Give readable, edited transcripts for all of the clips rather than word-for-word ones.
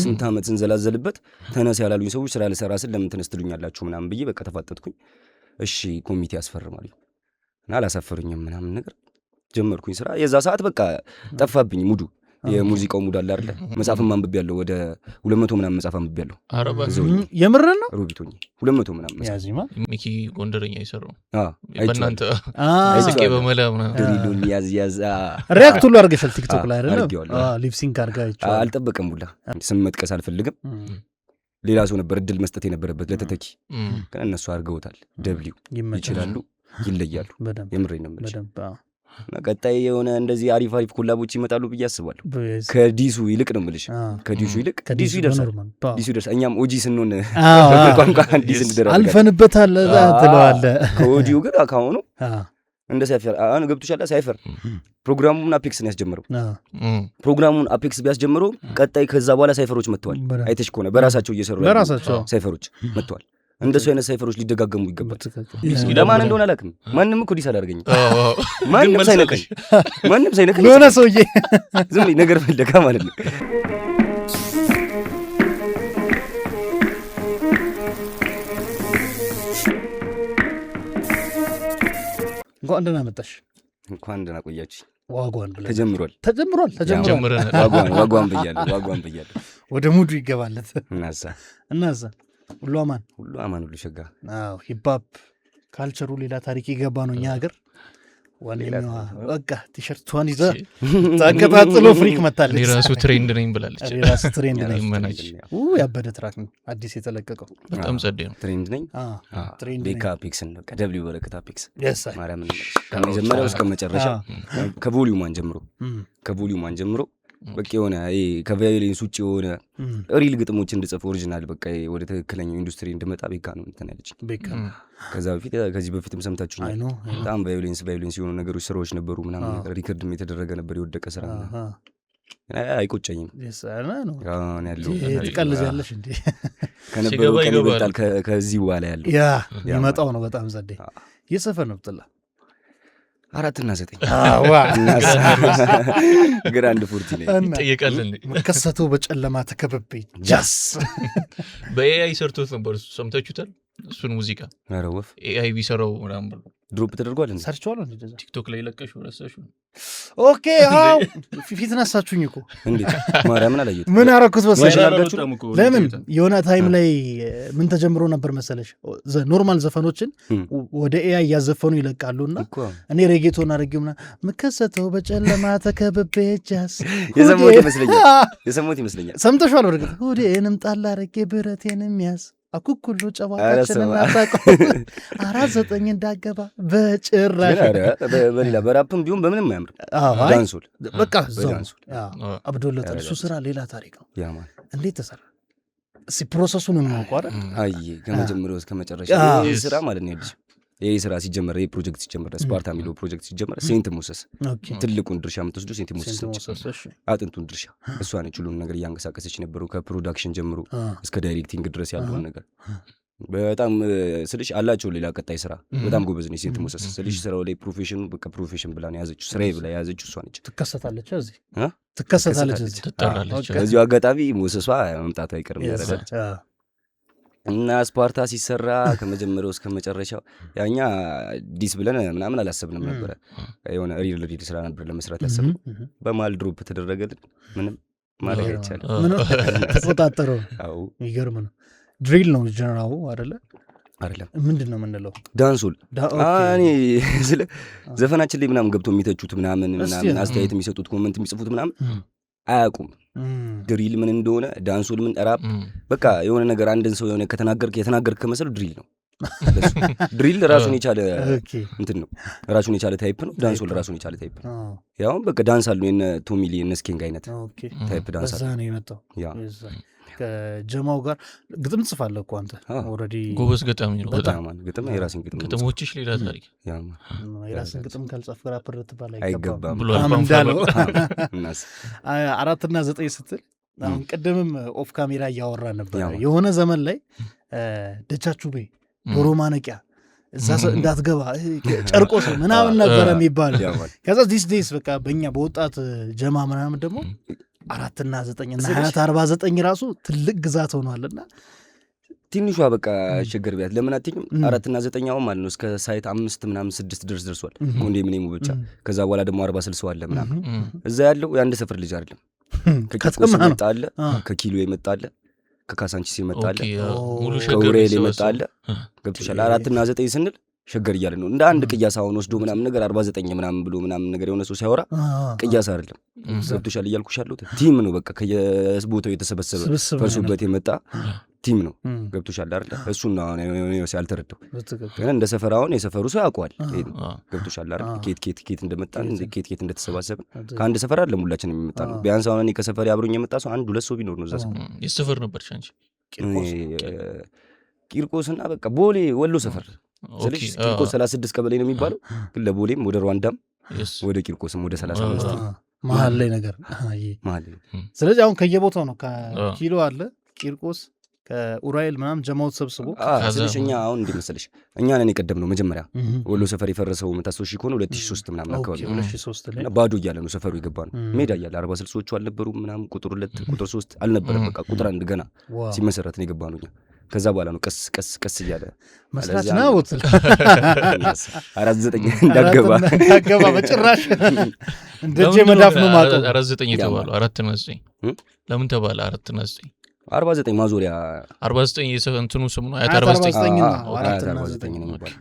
ስንት አመት እንዘላዘልበት ተነስ ያላሉኝ ሰዎች ስራ ለሰራ ስል ለምን ተነስተሉኛላችሁ ምናምን ብዬ በቃ ተፋጠጥኩኝ እሺ ኮሚቴ ያስፈርማልኝ እና አላሳፈሩኝም ምናምን ነገር ጀመርኩኝ ስራ የዛ ሰዓት በቃ ጠፋብኝ ሙዱ የሙዚቃው ሙድ አለ አይደል መጻፍም አንብቤ ያለው ወደ 200 ምናምን መጻፍ አንብቤ ያለው የምር ነው ሩቢቶኝ 200 ምናምን ያዚማ ሚኪ ጎንደረኛ ይሰራው በእናንተ አይስቄ በመላ ምናምን ድሪሉን ያዝ ሪአክት ሁሉ አድርገሻል ቲክቶክ ላይ አይደል ሊፕሲንክ አድርጋችሁ አልጠበቀም ሁላ ስም መጥቀስ አልፈልግም ሌላ ሰው ነበር እድል መስጠት የነበረበት ለተተኪ ግን እነሱ አድርገውታል ደብሊው ይችላሉ ይለያሉ የምሬን ነው በደንብ ቀጣይ የሆነ እንደዚህ አሪፍ ኮላቦች ይመጣሉ ብዬ አስባለሁ ከዲሱ ይልቅ ነው የምልሽ ከዲሱ ይልቅ ዲሱ ይደርሳል እኛም ኦጂ ስንሆን ቋንቋ ዲስ እንደደረሰ አልፈንበታል ትለዋለህ ከኦዲዮ ግን አካውኑ እንደ ሳይፈር አሁን ገብቶሻል ሳይፈር ፕሮግራሙን አፔክስ ነው ያስጀመረው ፕሮግራሙን አፔክስ ቢያስጀምረው ቀጣይ ከዛ በኋላ ሳይፈሮች መጥተዋል አይተሽ ከሆነ በራሳቸው እየሰሩ ሳይፈሮች መጥተዋል እንደሱ አይነት ሳይፈሮች ሊደጋገሙ ይገባል ለማን እንደሆነ አላውቅም ማንንም እኮ ዲስ አላደርገኝም ማንንም ሳይነቀኝ ለሆነ ሰውዬ ዝም ብሎ ነገር ፈለጋ ማለት ነው እንኳን ደህና መጣሽ እንኳን ደህና ቆያችሁ ዋጓን ብለ ተጀምሯል ዋጓን ብያለሁ ወደ ሙዱ ይገባለት እናዛ ሁሉ አማን ሁሉ ሸጋ ሂፕሆፕ ካልቸሩ ሌላ ታሪክ ይገባ ነው እኛ ሀገር ዋናው በቃ ቲሸርቷን ይዛ ታከታጥሎ ፍሪክ መጣለች ራሱ ትሬንድ ነኝ ብላለች ራሱ ትሬንድ ነኝ ያበደ ትራክ ነው አዲስ የተለቀቀው በጣም ጸዴ ነው ትሬንድ ነኝ ቤካ ፒክስ ነው ደብሊው በረከታ ፒክስ ማርያም ከመጀመሪያው እስከ መጨረሻ ከቮሊዩም ጀምሮ በቃ የሆነ ከቫዮሊንስ ውጭ የሆነ ሪል ግጥሞች እንድጽፍ ኦሪጂናል በቃ ወደ ትክክለኛው ኢንዱስትሪ እንድመጣ ቤካ ነው እንትን ያለች ከዚህ በፊትም ሰምታችሁኛል በጣም ቫዮሊንስ የሆኑ ነገሮች ስራዎች ነበሩ ምናምን ነገር ሪከርድም የተደረገ ነበር የወደቀ ስራ አይቆጨኝም ያለው ትቀልጃለሽ እንዴ ከነበረው ከኔ በጣም ከዚህ በኋላ ያለው ይመጣው ነው በጣም ዘዴ የሰፈር ነው ጥላ 4-9 ግራንድ ፎርቲ ነው ጠየቀልን መከሰቱ በጨለማ ተከበበ ጃስ በኤአይ ሰርቶት ነበር ሰምታችሁታል እሱን ሙዚቃ አረወፍ ኤአይ ቢሰራው ምናምን ድሮፕ ተደርጓል እንዴ ሰርቻለሁ እንዴ ቲክቶክ ላይ ለቀሽ ወረሰሽ ኦኬ አው ፊትነሳችሁኝ እኮ እንዴ ማርያምን አላየሁት ምን አረኩት መሰለሽ ለምን የሆነ ታይም ላይ ምን ተጀምሮ ነበር መሰለሽ ኖርማል ዘፈኖችን ወደ ኤአይ ያዘፈኑ ይለቃሉና እኔ ሬጌቶን አረጋውና መከሰተው በጨለማ ተከበበ ጃስ የሰሞት ይመስለኛል ሰምተሽዋል በርግጥ ሁዴንም ጣላ አረጌ ብረቴንም ያዝ አኩኩሉ ጨዋታችንን አጣቀው 4-9 እንዳገባ በጭራሽ በሌላ በራፕም ቢሆን በምንም አያምር ዳንሱል በቃ ዳንሱል አብዶለት እሱ ስራ ሌላ ታሪክ ነው ያማን እንዴት ተሰራ ፕሮሰሱን ነው ቆራ ከመጀመሪያው እስከ መጨረሻ ስራ ማለት ነው ይሄ ስራ ሲጀመር ይሄ ፕሮጀክት ሲጀመር ስፓርታ ሚለው ፕሮጀክት ሲጀመር ሴንት ሞሰስ ትልቁን ድርሻ የምትወስዱ ሴንት ሞሰስ አጥንቱን ድርሻ እሷ ነች ሁሉን ነገር እያንቀሳቀሰች ነበሩ ከፕሮዳክሽን ጀምሮ እስከ ዳይሬክቲንግ ድረስ ያለውን ነገር በጣም ስልሽ አላቸው ሌላ ቀጣይ ስራ በጣም ጎበዝ ነው ሴንት ሞሰስ ስልሽ ስራው ላይ ፕሮፌሽኑ በቃ ፕሮፌሽን ብላ ነው ያዘችው ስራዬ ብላ ያዘችው እሷ ነች ትከሰታለች በዚሁ አጋጣሚ ሞሰሷ መምጣቷ አይቀርም ያረዳች እና ስፓርታ ሲሰራ ከመጀመሪያው እስከ መጨረሻው ያኛ ዲስ ብለን ምናምን አላሰብንም ነበር የሆነ ሪል ስራ ነበር ለመስራት ያሰብነው በማል ድሮፕ ተደረገልን ምንም ማለት አይቻልም ምን ተቆጣጣረው አው ይገርም ነው ድሪል ነው ጀነራሉ አይደለም ምንድነው የምንለው ዳንሱል እኔ ስለ ዘፈናችን ላይ ምናምን ገብቶ የሚተቹት ምናምን አስተያየት የሚሰጡት ኮሜንት የሚጽፉት ምናምን አያውቁም ድሪል ምን እንደሆነ ዳንሱል ምን ራፕ በቃ የሆነ ነገር አንድን ሰው የሆነ ከተናገርክ ከመሰሉ ድሪል ነው ድሪል ራሱን የቻለ እንትን ነው ራሱን የቻለ ታይፕ ነው ዳንሱል ራሱን የቻለ ታይፕ ነው ያው በቃ ዳንስ አሉ የነ ቶሚሊ የነ ስኪንግ አይነት ታይፕ ዳንስ አለ ነው የመጣው ያ ከጀማው ጋር ግጥም ጽፋለህ እኮ አንተ ኦሬዲ ጎበዝ ገጣሚ ነው በጣም ግጥም የራስን ግጥሞችሽ ሌላ ታሪክ ያ የራስን ግጥም ካልጻፍክ ራፐር ትባል አይገባም ብሎ እንዳለው 4-9 ስትል አሁን ቀደምም ኦፍ ካሜራ እያወራ ነበር የሆነ ዘመን ላይ ደቻቹቤ ዶሮ ማነቂያ እዛ እንዳትገባ ጨርቆስ ምናምን ነበር የሚባል ከዛ ዲስ ዴይስ በቃ በእኛ በወጣት ጀማ ምናምን ደግሞ 4-9 እና 49 ራሱ ትልቅ ግዛት ሆኗልና ትንሿ በቃ ችግር ቢያት ለምን አትኝም 4-9 ማለት ነው እስከ ሳይት 5 ምናምን 6 ድረስ ደርሷል ኮንዶሚኒየሙ ብቻ ከዛ በኋላ ደግሞ 40-60 አለ ምናምን እዛ ያለው የአንድ ሰፈር ልጅ አይደለም ከኪርቆስ የመጣ አለ ከኪሎ የመጣ አለ ከካሳንቺስ የመጣ አለ ከውሬል የመጣ አለ ገብቶሻል 4-9 ስንል ሸገር እያለ ነው እንደ አንድ ቅያስ አሁን ወስዶ ምናምን ነገር 49 ምናምን ብሎ ምናምን ነገር የሆነ ሰው ሲያወራ ቅያስ አይደለም ገብቶሻል እያልኩሽ ያለሁት ቲም ነው በቃ ከየቦታው የተሰበሰበ ፈርሶበት የመጣ ቲም ነው ገብቶሻል አይደል እሱን ነው ነው ያልተረዳው ግን እንደ ሰፈር አሁን የሰፈሩ ሰው ያውቀዋል ገብቶሻል አይደል ኬት እንደመጣን ኬት እንደተሰባሰብን ከአንድ ሰፈር አይደለም ሁላችንም የሚመጣ ነው ቢያንስ አሁን እኔ ከሰፈር ያብሮኝ የመጣ ሰው አንድ ሁለት ሰው ቢኖር ነው እዛ የሰፈር ነበር ሻንቺ ቂርቆስና በቃ ቦሌ ወሎ ሰፈር ስለዚህ ቂርቆስ 36 ቀበሌ ነው የሚባለው ግን ለቦሌም ወደ ሩዋንዳም ወደ ቂርቆስም ወደ 35 መሀል ላይ ነገር መሀል ስለዚህ አሁን ከየቦታው ነው ከኪሎ አለ ቂርቆስ ከኡራኤል ምናምን ጀማውት ሰብስቦ ስለዚህ እኛ አሁን እንዴ መሰለሽ እኛ ነን የቀደምነው መጀመሪያ ወሎ ሰፈር የፈረሰው መታሶሽ ይኮን 2003 ምናምን አካባቢ 2003 ላይ ባዶ እያለ ነው ሰፈሩ የገባ ነው ሜዳ እያለ 40-60ዎቹ አልነበሩም ምናምን ቁጥር 2 ቁጥር 3 አልነበረም በቃ ቁጥር 1 ገና ሲመሰረት ነው የገባ ነው እኛ ከዛ በኋላ ነው ቀስ እያለ መስራት ነው ወጥል 49 እንዳገባ በጭራሽ እንደጄ መዳፍ ነው ማለት 49 የተባለው 4-9 ለምን ተባለ 4-9 49 ማዞሪያ 49 የሰንትኑ ስሙ ነው 49 ነው የሚባለው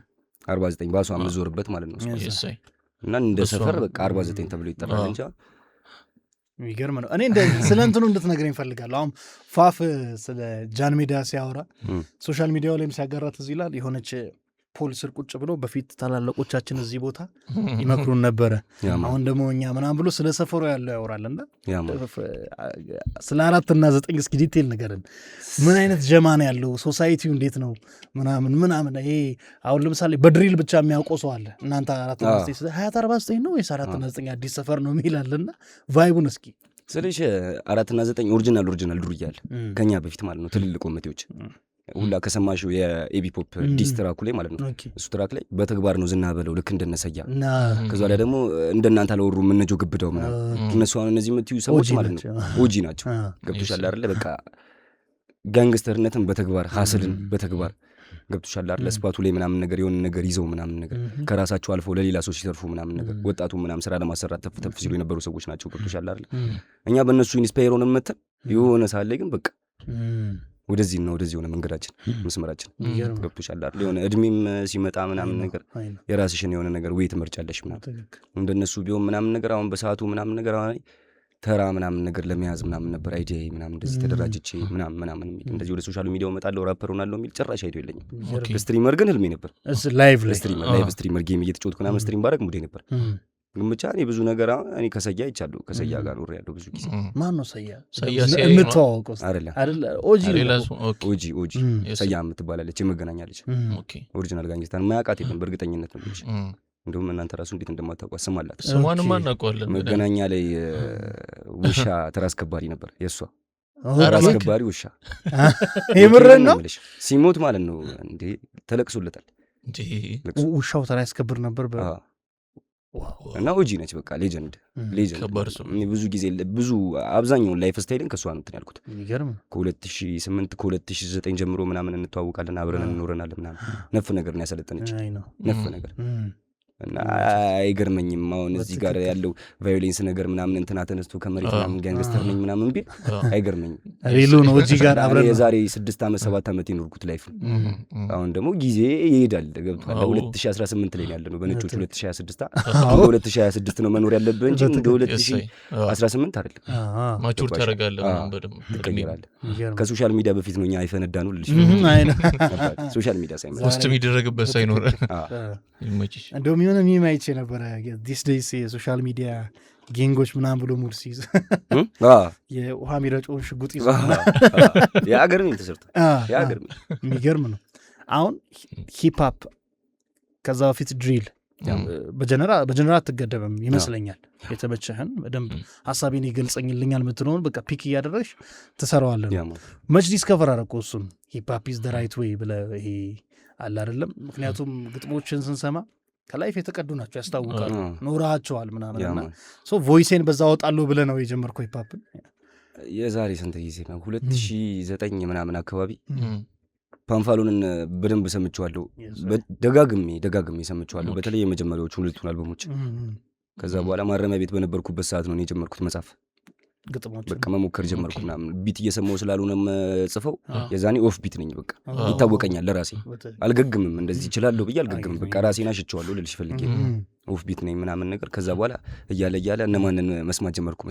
49 ባሷ መዞርበት ማለት ነው እና እንደ ሰፈር በቃ 49 ተብሎ ይጠራል እንጂ የሚገርም ነው እኔ ስለ እንትኑ እንድትነግረኝ እፈልጋለሁ አሁን ፋፍ ስለ ጃን ሜዳ ሲያወራ ሶሻል ሚዲያው ላይም ሲያጋራት እዚህ ይላል የሆነች ፖል ስር ቁጭ ብሎ በፊት ታላላቆቻችን እዚህ ቦታ ይመክሩን ነበረ አሁን ደግሞ እኛ ምናምን ብሎ ስለ ሰፈሩ ያለው ያወራልና ስለ 4-9 እስኪ ዲቴል ነገርን ምን አይነት ጀማን ያለው ሶሳይቲው እንዴት ነው ምናምን ይሄ አሁን ለምሳሌ በድሪል ብቻ የሚያውቀው ሰው አለ እናንተ 4-9 24-49 ነው ወይስ 4-9 አዲስ ሰፈር ነው የሚላልና ቫይቡን እስኪ ስለሽ 4-9 ኦሪጂናል ዱርያል ከኛ በፊት ማለት ነው ትልልቅ ወመቴዎች ሁላ ከሰማሽው የኤቢ ፖፕ ዲስ ትራኩ ላይ ማለት ነው እሱ ትራክ ላይ በተግባር ነው ዝና በለው ልክ እንደነሰያ ከዛ ላይ ደግሞ እንደናንተ አላወሩ ምንጆ ግብደው ምናምን እነሱ አሁን እነዚህ የምትዩ ሰዎች ማለት ነው ኦጂ ናቸው ገብቶሻል አይደል በቃ ጋንግስተርነትን በተግባር ሐስልን በተግባር ገብቶሻል አይደል ስፓቱ ላይ ምናምን ነገር የሆነ ነገር ይዘው ምናምን ነገር ከራሳቸው አልፎ ለሌላ ሰው ሲተርፉ ምናምን ነገር ወጣቱ ምናምን ስራ ለማሰራት ተፍ ሲሉ የነበሩ ሰዎች ናቸው ገብቶሻል አይደል እኛ በእነሱ ኢንስፓየር ሆነን መተን የሆነ ሳለ ግን በቃ ወደዚህ ነው ወደዚህ ሆነ መንገዳችን መስመራችን ገብቶሻል አይደል የሆነ እድሜም ሲመጣ ምናምን ነገር የራስሽን የሆነ ነገር ወይ ትመርጫለሽ ምናምን እንደነሱ ቢሆን ምናምን ነገር አሁን በሰዓቱ ምናምን ነገር አሁን ተራ ምናምን ነገር ለመያዝ ምናምን ነበር አይዲያ ምናምን እንደዚህ ተደራጅቼ ምናምን እንደዚህ ወደ ሶሻል ሚዲያው መጣለው ራፐር ሆናለሁ የሚል ጭራሽ አይቶ የለኝም ስትሪመር ግን ህልሜ ነበር ላይቭ ስትሪመር ጌም እየተጫወትኩ ምናምን ስትሪም ባረግ ሙዴ ነበር ግን ብቻ እኔ ብዙ ነገር እኔ ከሰያ ይቻሉ ከሰያ ጋር ኖር ያለው ብዙ ጊዜ ማን ነው ሰያ የምትዋወቀው አይደል ኦጂ ሰያ የምትባላለች የመገናኛለች ኦሪጂናል ጋንግስተር ማያውቃት የለም በእርግጠኝነት ነው ልጅ እንደውም እናንተ ራሱ እንዴት እንደማታውቋት ስም አላት ስሟንም አናውቀዋለን መገናኛ ላይ ውሻ ተራ አስከባሪ ነበር የእሷ ተራ አስከባሪ ውሻ የምርን ነው ሲሞት ማለት ነው እንዴ ተለቅሶለታል ውሻው ተራ ያስከብር ነበር እና ኦጂ ነች በቃ ሌጀንድ ብዙ ጊዜ ብዙ አብዛኛውን ላይፍ ስታይልን ከሷ ነው እንትን ያልኩት ከ2008 ከ2009 ጀምሮ ምናምን እንተዋወቃለን አብረን እንኖረናል ምናምን ነፍ ነገር ነው ያሰለጠነች ነፍ ነገር እና አይገርመኝም አሁን እዚህ ጋር ያለው ቫዮሌንስ ነገር ምናምን እንትና ተነስቶ ከመሬት ምናምን ጋንግስተር ነኝ ምናምን ቢል አይገርመኝም ሪሉ ነው እዚህ ጋር አብረን የዛሬ 6 ዓመት 7 ዓመት የኖርኩት ላይፍ አሁን ደግሞ ጊዜ ይሄዳል ገብቷል 2018 ላይ ያለ ነው በነጮች 2026 2026 ነው መኖር ያለብህ እንጂ እንደ 2018 አይደለም ማቹር ታረጋለህ በደም ትቀየራለህ ከሶሻል ሚዲያ በፊት ነው እኛ አይፈነዳ ነው ልልሽ ሶሻል ሚዲያ ሳይመጣ ፖስት የሚደረግበት ሳይኖር ይመችሽ እንደውም የሆነ ሚም አይቼ ነበረ ዲስ ዴይስ የሶሻል ሚዲያ ጌንጎች ምናምን ብሎ ሙድ ሲይዝ የውሃ ሚረጮውን ሽጉጥ ይዞ የአገር ምን ተሰርቶ የአገር የሚገርም ነው አሁን ሂፕሆፕ ከዛ በፊት ድሪል በጀነራል አትገደብም ይመስለኛል የተመቸህን በደንብ ሐሳቤን ይገልጸኝልኛል ምትነውን በቃ ፒክ እያደረግሽ ትሰራዋለህ መች ዲስከቨር አደረገው እሱን ሂፕሆፕ ኢዝ ዘ ራይት ዌይ ብለህ ይሄ አለ አይደለም ምክንያቱም ግጥሞችን ስንሰማ ከላይፍ የተቀዱ ናቸው ያስታውቃሉ ኖራቸዋል ምናምንና ቮይሴን በዛ አወጣለሁ ብለህ ነው የጀመርከው ሂፓፕን? የዛሬ ስንት ጊዜ ነው 2009 ምናምን አካባቢ ፓንፋሎንን በደንብ ሰምቼዋለሁ። ደጋግሜ ሰምቼዋለሁ። በተለይ የመጀመሪያዎቹ ሁለቱን አልበሞች። ከዛ በኋላ ማረሚያ ቤት በነበርኩበት ሰዓት ነው የጀመርኩት መጻፍ። በቃ መሞከር ጀመርኩ ምናምን ቢት እየሰማሁ ስላልሆነ ጽፈው የዛኔ ኦፍ ቢት ነኝ። በቃ ይታወቀኛል ለራሴ አልገግምም፣ እንደዚህ እችላለሁ ብዬ አልገግምም። በቃ ራሴን አሽቼዋለሁ ልልሽ ፈልጌ ኦፍ ቢት ነኝ ምናምን ነገር። ከዛ በኋላ እያለ እነማንን መስማት ጀመርኩ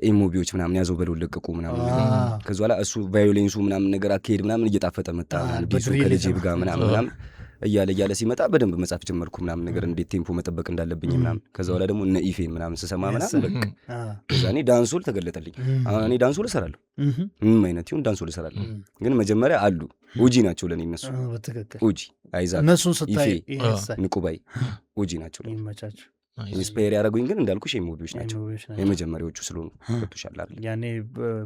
ኤሞቢዎች ምናምን ያዘው በለው ለቀቁ ምናምን ነገር። ከዛ በኋላ እሱ ቫዮሌንሱ ምናምን ነገር አካሄድ ምናምን እየጣፈጠ መጣ። ቢቱ ከልጄብ ጋር ምናምን እያለ ሲመጣ በደንብ መጻፍ ጀመርኩ ምናምን ነገር፣ እንዴት ቴምፖ መጠበቅ እንዳለብኝ ምናምን። ከዛ በኋላ ደግሞ እነ ኢፌን ምናምን ስሰማ ምናምን በቃ ከዛ እኔ ዳንሶል ተገለጠልኝ። አሁን እኔ ዳንሶል እሰራለሁ፣ ምንም አይነት ይሁን ዳንሶል እሰራለሁ። ግን መጀመሪያ አሉ ኦጂ ናቸው ለኔ እነሱ። ኦጂ አይዛ እነሱን ስታይ ንቁባይ ኦጂ ናቸው ለኔ። ኢንስፓየር ያደረጉኝ ግን እንዳልኩሽ ኤሞቢዎች ናቸው የመጀመሪያዎቹ ስለሆኑ። ገብቶሻል አይደል? ያኔ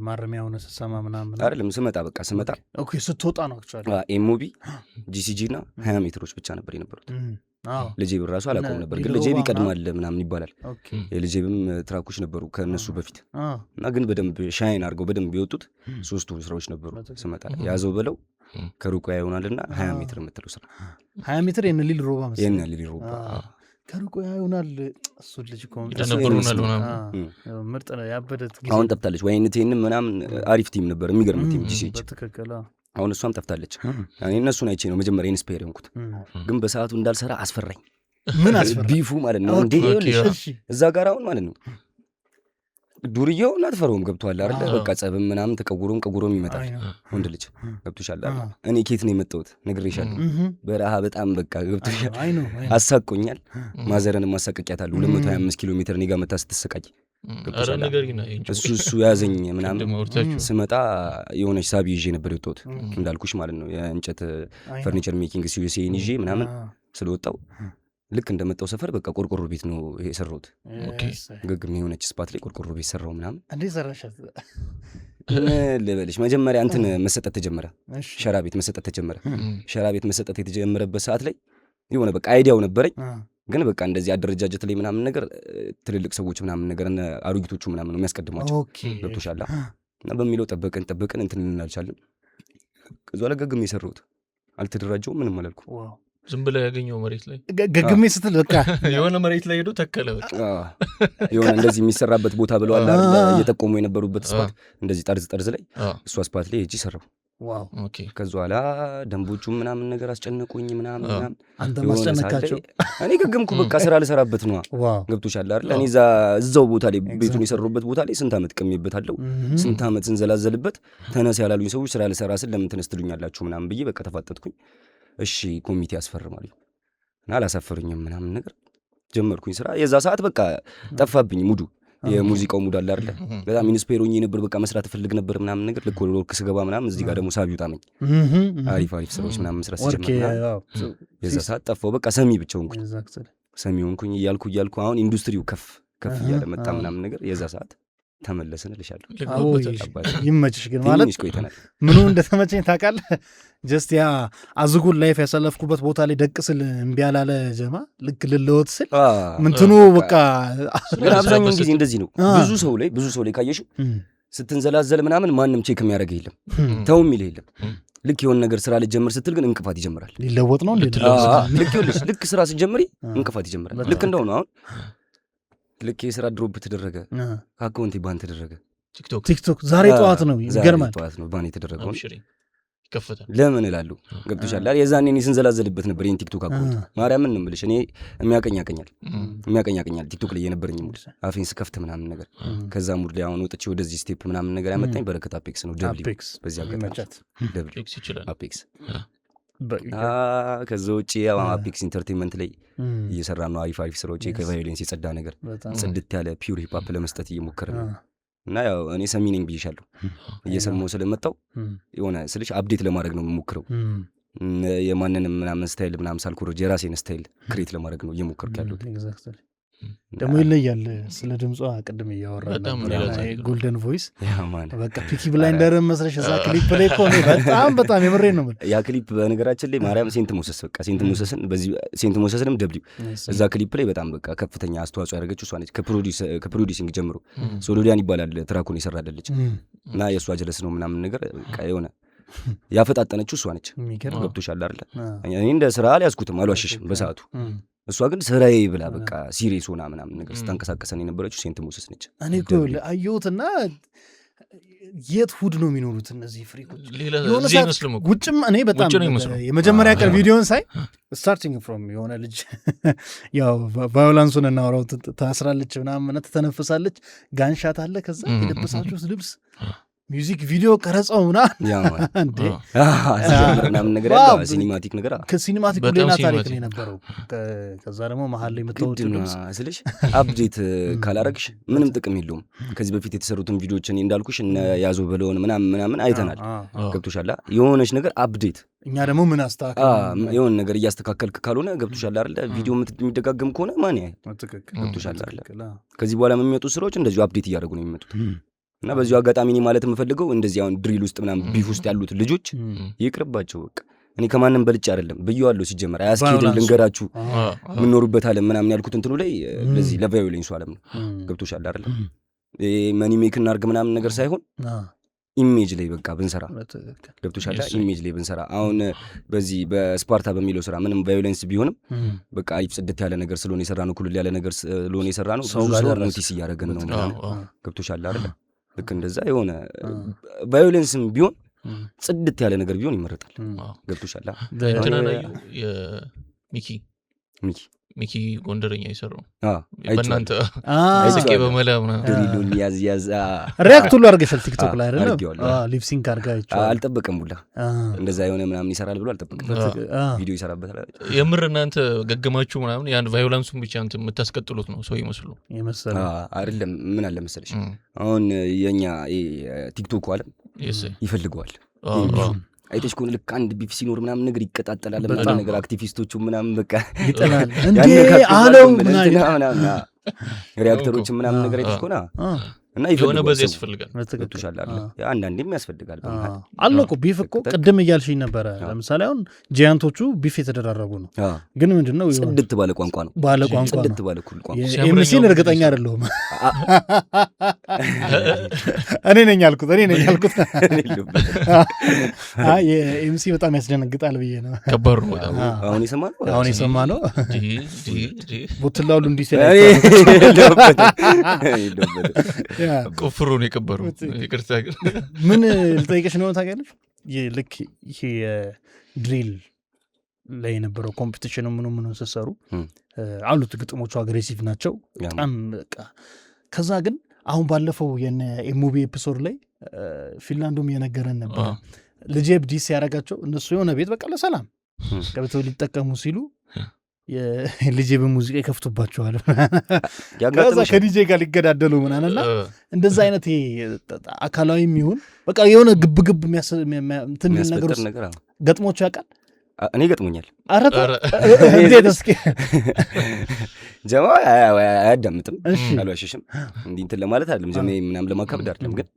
ማረሚያ ሆነ ስሰማ ምናምን አይደለም ስመጣ ኦኬ ስትወጣ ነው አክቹአሊ ኤሞቢ ጂሲጂ እና 20 ሜትሮች ብቻ ነበር የነበሩት። ልጄብ ራሱ አላውቀውም ነበር፣ ግን ልጄብ ይቀድማል ምናምን ይባላል። የልጄብም ትራኮች ነበሩ ከእነሱ በፊት እና ግን በደንብ ሻይን አድርገው በደንብ የወጡት 3 ስራዎች ነበሩ። ስመጣ ያዘው በለው ከሩቁ ያዩናልና 20 ሜትር የምትለው ስራ 20 ሜትር የነ ሊል ሮባ መሰለኝ የነ ሊል ሮባ ከሩቁ ያዩናል። እሱ ልጅ ምርጥ ነው ያበደት ጊዜ። አሁን ጠፍታለች። ወይንቴንም ምናምን አሪፍ ቲም ነበር፣ የሚገርም ቲም ጂሲጂ። አሁን እሷም ጠፍታለች። እኔ እነሱን አይቼ ነው መጀመሪያ ኢንስፓየር የሆንኩት። ግን በሰዓቱ እንዳልሰራ አስፈራኝ። ምን አስፈራኝ? ቢፉ ማለት ነው እንዴ እዛ ጋር አሁን ማለት ነው ዱርዬውን አትፈረውም። ገብቶሃል አይደለ? በቃ ጸብም ምናምን ተቀውሮም ይመጣል ወንድ ልጅ። ገብቶሻል አይደል? እኔ ኬት ነው የመጣሁት ነግሬሻለሁ። በረሃ በጣም በቃ ገብቶሻል። አሳቆኛል። ማዘረንም ማሳቀቂያታለሁ። 225 ኪሎ ሜትር እኔ ጋር መታ ስትሰቃይ እሱ ያዘኝ ምናምን። ስመጣ የሆነች ሳቢ ይዤ ነበር የወጣሁት እንዳልኩሽ ማለት ነው። የእንጨት ፈርኒቸር ሜኪንግ ሲዩሲን ይዤ ምናምን ስለወጣው ልክ እንደመጣው ሰፈር በቃ ቆርቆሮ ቤት ነው የሰራሁት። ግግም የሆነች ስፓት ላይ ቆርቆሮ ቤት ሰራው ምናምን። እንዴ ሰራሻት? ልበልሽ መጀመሪያ እንትን መሰጠት ተጀመረ። ሸራ ቤት መሰጠት ተጀመረ። ሸራ ቤት መሰጠት የተጀመረበት ሰዓት ላይ የሆነ በቃ አይዲያው ነበረኝ። ግን በቃ እንደዚህ አደረጃጀት ላይ ምናምን ነገር ትልልቅ ሰዎች ምናምን ነገር አሮጊቶቹ ምናምን ነው የሚያስቀድሟቸው። ገብቶሻል? እና በሚለው ጠበቅን እንትን እንላልቻለን። ከዛ ለገግም የሰራሁት አልተደራጀውም፣ ምንም አላልኩም። ዝም ብለህ ያገኘው መሬት ላይ ገግሜ ስትል በቃ የሆነ መሬት ላይ ሄዶ ተከለ። በቃ የሆነ እንደዚህ የሚሰራበት ቦታ ብለዋል እየጠቆሙ የነበሩበት ስፓት እንደዚህ ጠርዝ ላይ እሱ ስፓት ላይ ሄጄ ሰራው። ከዛ በኋላ ደንቦቹ ምናምን ነገር አስጨነቁኝ ምናምን። አንተ ማስጨነቃቸው እኔ ገግምኩ። በቃ ስራ ልሰራበት ነው። ገብቶሻል አይደል? እኔ እዛው ቦታ ላይ ቤቱን የሰሩበት ቦታ ላይ ስንት ዓመት ቀሜበታለሁ። ስንት ዓመት ስንዘላዘልበት ተነስ ያላሉኝ ሰዎች ስራ ልሰራ ስል ለምን ተነስ ትሉኛላችሁ ምናምን ብዬ በቃ ተፋጠጥኩኝ። እሺ ኮሚቴ ያስፈርማሉ እና አላሳፈሩኝም ምናምን ነገር ጀመርኩኝ ስራ። የዛ ሰዓት በቃ ጠፋብኝ ሙዱ፣ የሙዚቃው ሙድ አለ አይደል? በጣም ኢንስፓየሮኝ ነበር። በቃ መስራት እፈልግ ነበር ምናምን ነገር። ልክ ወደ ወርክ ስገባ ምናምን እዚህ ጋር ደግሞ ሳቢው ጣመኝ። አሪፍ ስራዎች ምናምን መስራት ሲጀምር የዛ ሰዓት ጠፋው። በቃ ሰሚ ብቻ ሆንኩኝ። ሰሚ ሆንኩኝ እያልኩ አሁን ኢንዱስትሪው ከፍ እያለ መጣ ምናምን ነገር። የዛ ሰዓት ተመለስን እልሻለሁ። ይመችሽ። ግን ማለት ምኑ እንደተመቸኝ ታውቃለህ? ጀስት ያ አዝጉን ላይፍ ያሳለፍኩበት ቦታ ላይ ደቅ ስል እምቢ ያላለ ጀማ ልክ ልለወጥ ስል ምንትኑ በቃ አብዛኛውን ጊዜ እንደዚህ ነው። ብዙ ሰው ላይ ካየሽው ስትንዘላዘል ምናምን ማንም ቼክ የሚያደርግ የለም፣ ተው የሚል የለም። ልክ የሆነ ነገር ስራ ልጀምር ስትል ግን እንቅፋት ይጀምራል። ሊለወጥ ነው ልክ ስራ ስትጀምሪ እንቅፋት ይጀምራል። ልክ እንደሆነ አሁን ልክ የስራ ድሮፕ ተደረገ፣ አካውንቴ ባን ተደረገ። ቲክቶክ ዛሬ ጠዋት ነው ይገርማል። ጠዋት ነው ባን የተደረገው። ይከፈታል ለምን እላለሁ። ገብቶሻል? የዛኔ እኔ ስንዘላዘልበት ነበር ይሄን ቲክቶክ አካውንት። ማርያምን ነው የምልሽ። እኔ የሚያቀኛቀኛል ቲክቶክ ላይ የነበረኝ ሙድ፣ አፌን ስከፍት ምናምን ነገር። ከዛ ሙድ ላይ አሁን ወጥቼ ወደዚህ ስቴፕ ምናምን ነገር ያመጣኝ በረከት አፔክስ ነው። በዚህ አጋጣሚ አፔክስ። ከዛ ውጭ ያው አፔክስ ኢንተርቴንመንት ላይ እየሰራ ነው አሪፍ ስራዎች፣ ከቫዮሌንስ የጸዳ ነገር ጽድት ያለ ፒውር ሂፕ ለመስጠት እየሞከረ ነው። እና ያው እኔ ሰሚ ነኝ ብዬሻለሁ። እየሰማሁ ስለመጣው የሆነ ስልሽ አፕዴት ለማድረግ ነው የምሞክረው። የማንንም ምናምን ስታይል ምናምን ሳልኮረጅ የራሴን ስታይል ክሬት ለማድረግ ነው እየሞከርኩ ያለሁት። ደግሞ ይለያል ስለ ድምጿ ቅድም እያወራን ነበር ጎልደን ቮይስ በቃ ፒኪ ብላይንደር መስለሽ እዛ ክሊፕ ላይ እኮ በጣም የምሬን ነው ያ ክሊፕ በነገራችን ላይ ማርያም ሴንት ሞሰስ በቃ ሴንት ሞሰስንም ደብሊው እዛ ክሊፕ ላይ በጣም በቃ ከፍተኛ አስተዋጽኦ ያደረገችው እሷ ነች ከፕሮዲዩሲንግ ጀምሮ ሶሎዲያን ይባላል ትራኩን የሰራለች እና የእሷ ጀለስ ነው ምናምን ነገር በቃ የሆነ ያፈጣጠነችው እሷ ነች ገብቶሻል አይደል እኔ እንደ ስራ አልያዝኩትም አልዋሽሽም በሰዓቱ እሷ ግን ስራዬ ብላ በቃ ሲሪየስ ሆና ምናምን ነገር ስታንቀሳቀሰን የነበረችው ሴንት ሞሰስ ነች እኔ እኮ አየሁትና የት ሁድ ነው የሚኖሩት እነዚህ ፍሪኮች ውጭም እኔ በጣም የመጀመሪያ ቀን ቪዲዮን ሳይ ስታርቲንግ ፍሮም የሆነ ልጅ ያው ቫዮላንሱን እናወራው ታስራለች ምናምን ትተነፍሳለች ጋንሻት አለ ከዛ የለበሳችሁት ልብስ ሚውዚክ ቪዲዮ ቀረጸው ምናምን ነገር ያለው ሲኒማቲክ ነገር ከሲኒማቲክ ሌላ ታሪክ ነው የነበረው ከዛ ደግሞ መሀል ላይ የምትወጡ ስልሽ አፕዴት ካላረግሽ ምንም ጥቅም የለውም ከዚህ በፊት የተሰሩትን ቪዲዮዎች እኔ እንዳልኩሽ እነ ያዞ በለውን ምናምን አይተናል ገብቶሻል የሆነች ነገር አፕዴት እኛ ደግሞ ምን አስተካከል የሆነ ነገር እያስተካከልክ ካልሆነ ገብቶሻል አይደል ቪዲዮ የሚደጋገም ከሆነ ማን ያይ ገብቶሻል አይደል ከዚህ በኋላ የሚመጡ ስራዎች እንደዚሁ አፕዴት እያደረጉ ነው የሚመጡት እና በዚሁ አጋጣሚ እኔ ማለት የምፈልገው እንደዚህ አሁን ድሪል ውስጥ ምናምን ቢፍ ውስጥ ያሉት ልጆች ይቅርባቸው በቃ እኔ ከማንም በልጭ አይደለም ብየዋለሁ ሲጀመር አያስኬድም ልንገራችሁ የምንኖሩበት ዓለም ምናምን ያልኩት እንትኑ ላይ ለዚህ ለቫዮሌንሱ ዓለም ነው ገብቶሻል አይደል መኒ ሜክ እናድርግ ምናምን ነገር ሳይሆን ኢሜጅ ላይ በቃ ብንሰራ ገብቶሻል ኢሜጅ ላይ ብንሰራ አሁን በዚህ በስፓርታ በሚለው ስራ ምንም ቫዮሌንስ ቢሆንም በቃ አሪፍ ጽድት ያለ ነገር ስለሆነ የሰራ ነው ኩል ያለ ነገር ስለሆነ የሰራ ነው ሰው ኖቲስ እያደረገን ነው ገብቶሻል አይደል ልክ እንደዛ የሆነ ቫዮሌንስም ቢሆን ጽድት ያለ ነገር ቢሆን ይመረጣል ገብቶሻል ሚኪ ጎንደረኛ ይሰራው በእናንተ አይስቄ በመላምና ድሪሉን ያዝ ሪያክት ሁሉ አድርገሻል ቲክቶክ ላይ አይደል ሊፕሲንክ አድርጋችሁ አልጠበቀም ሁላ እንደዛ የሆነ ምናምን ይሰራል ብሎ አልጠበቀም ቪዲዮ ይሰራበታል የምር እናንተ ገገማችሁ ምናምን ያን ቫዮላንሱን ብቻ እንትን የምታስቀጥሉት ነው ሰው ይመስሉ አይደለም ምን አለ መሰለሽ አሁን የኛ ቲክቶክ ዓለም ይፈልገዋል አይተሽ ኮን ልክ አንድ ቢፍ ሲኖር ምናምን ነገር ይቀጣጠላል ምናምን ነገር አክቲቪስቶቹ ምናምን በቃ ይጠላል እንዴ አለው ምናምን ሪአክተሮች ምናምን ነገር አይተሽ ኮና እና የሆነ በዚህ ያስፈልጋል ተከቱሻል አይደል አንዳንዴም ያስፈልጋል አልኩ ቢፍ እኮ ቅድም እያልሽኝ ነበር ለምሳሌ አሁን ጂያንቶቹ ቢፍ የተደራረቡ ነው ግን ምንድነው ጽድት ባለ ቋንቋ ነው ጽድት ባለ ኩል ቋንቋ ኤምሲን እርግጠኛ አይደለሁም እኔ ነኝ ያልኩት አይ ኤምሲ በጣም ያስደነግጣል ብዬ ነው ከባድ ነው አሁን የሰማ ነው ቦትላው እንዲሰራ ቆፍሩን የቀበሩ ይቅርታ ግን ምን ልጠይቅሽ ነው ታውቂያለሽ ልክ ይሄ ድሪል ላይ የነበረው ኮምፒቲሽን ምኑ ሲሰሩ አሉት ግጥሞቹ አግሬሲቭ ናቸው በጣም በቃ ከዛ ግን አሁን ባለፈው የነ ኤሙቪ ኤፒሶድ ላይ ፊንላንዱም የነገረን ነበር ልጄ ዲስ ያደረጋቸው እነሱ የሆነ ቤት በቃ ለሰላም ገብተው ሊጠቀሙ ሲሉ የልጄ በሙዚቃ ይከፍቱባቸዋል ከዛ ከዲጄ ጋር ሊገዳደሉ ምናንና እንደዛ አይነት አካላዊም ይሁን በቃ የሆነ ግብግብ እንትን ነገር ውስጥ ገጥሞቹ ያውቃል እኔ ገጥሞኛል እንዴት እስኪ ጀማ አያዳምጥም አልዋሽሽም እንዲህ እንትን ለማለት አይደለም ጀማ ምናምን ለማካብድ አይደለም ግን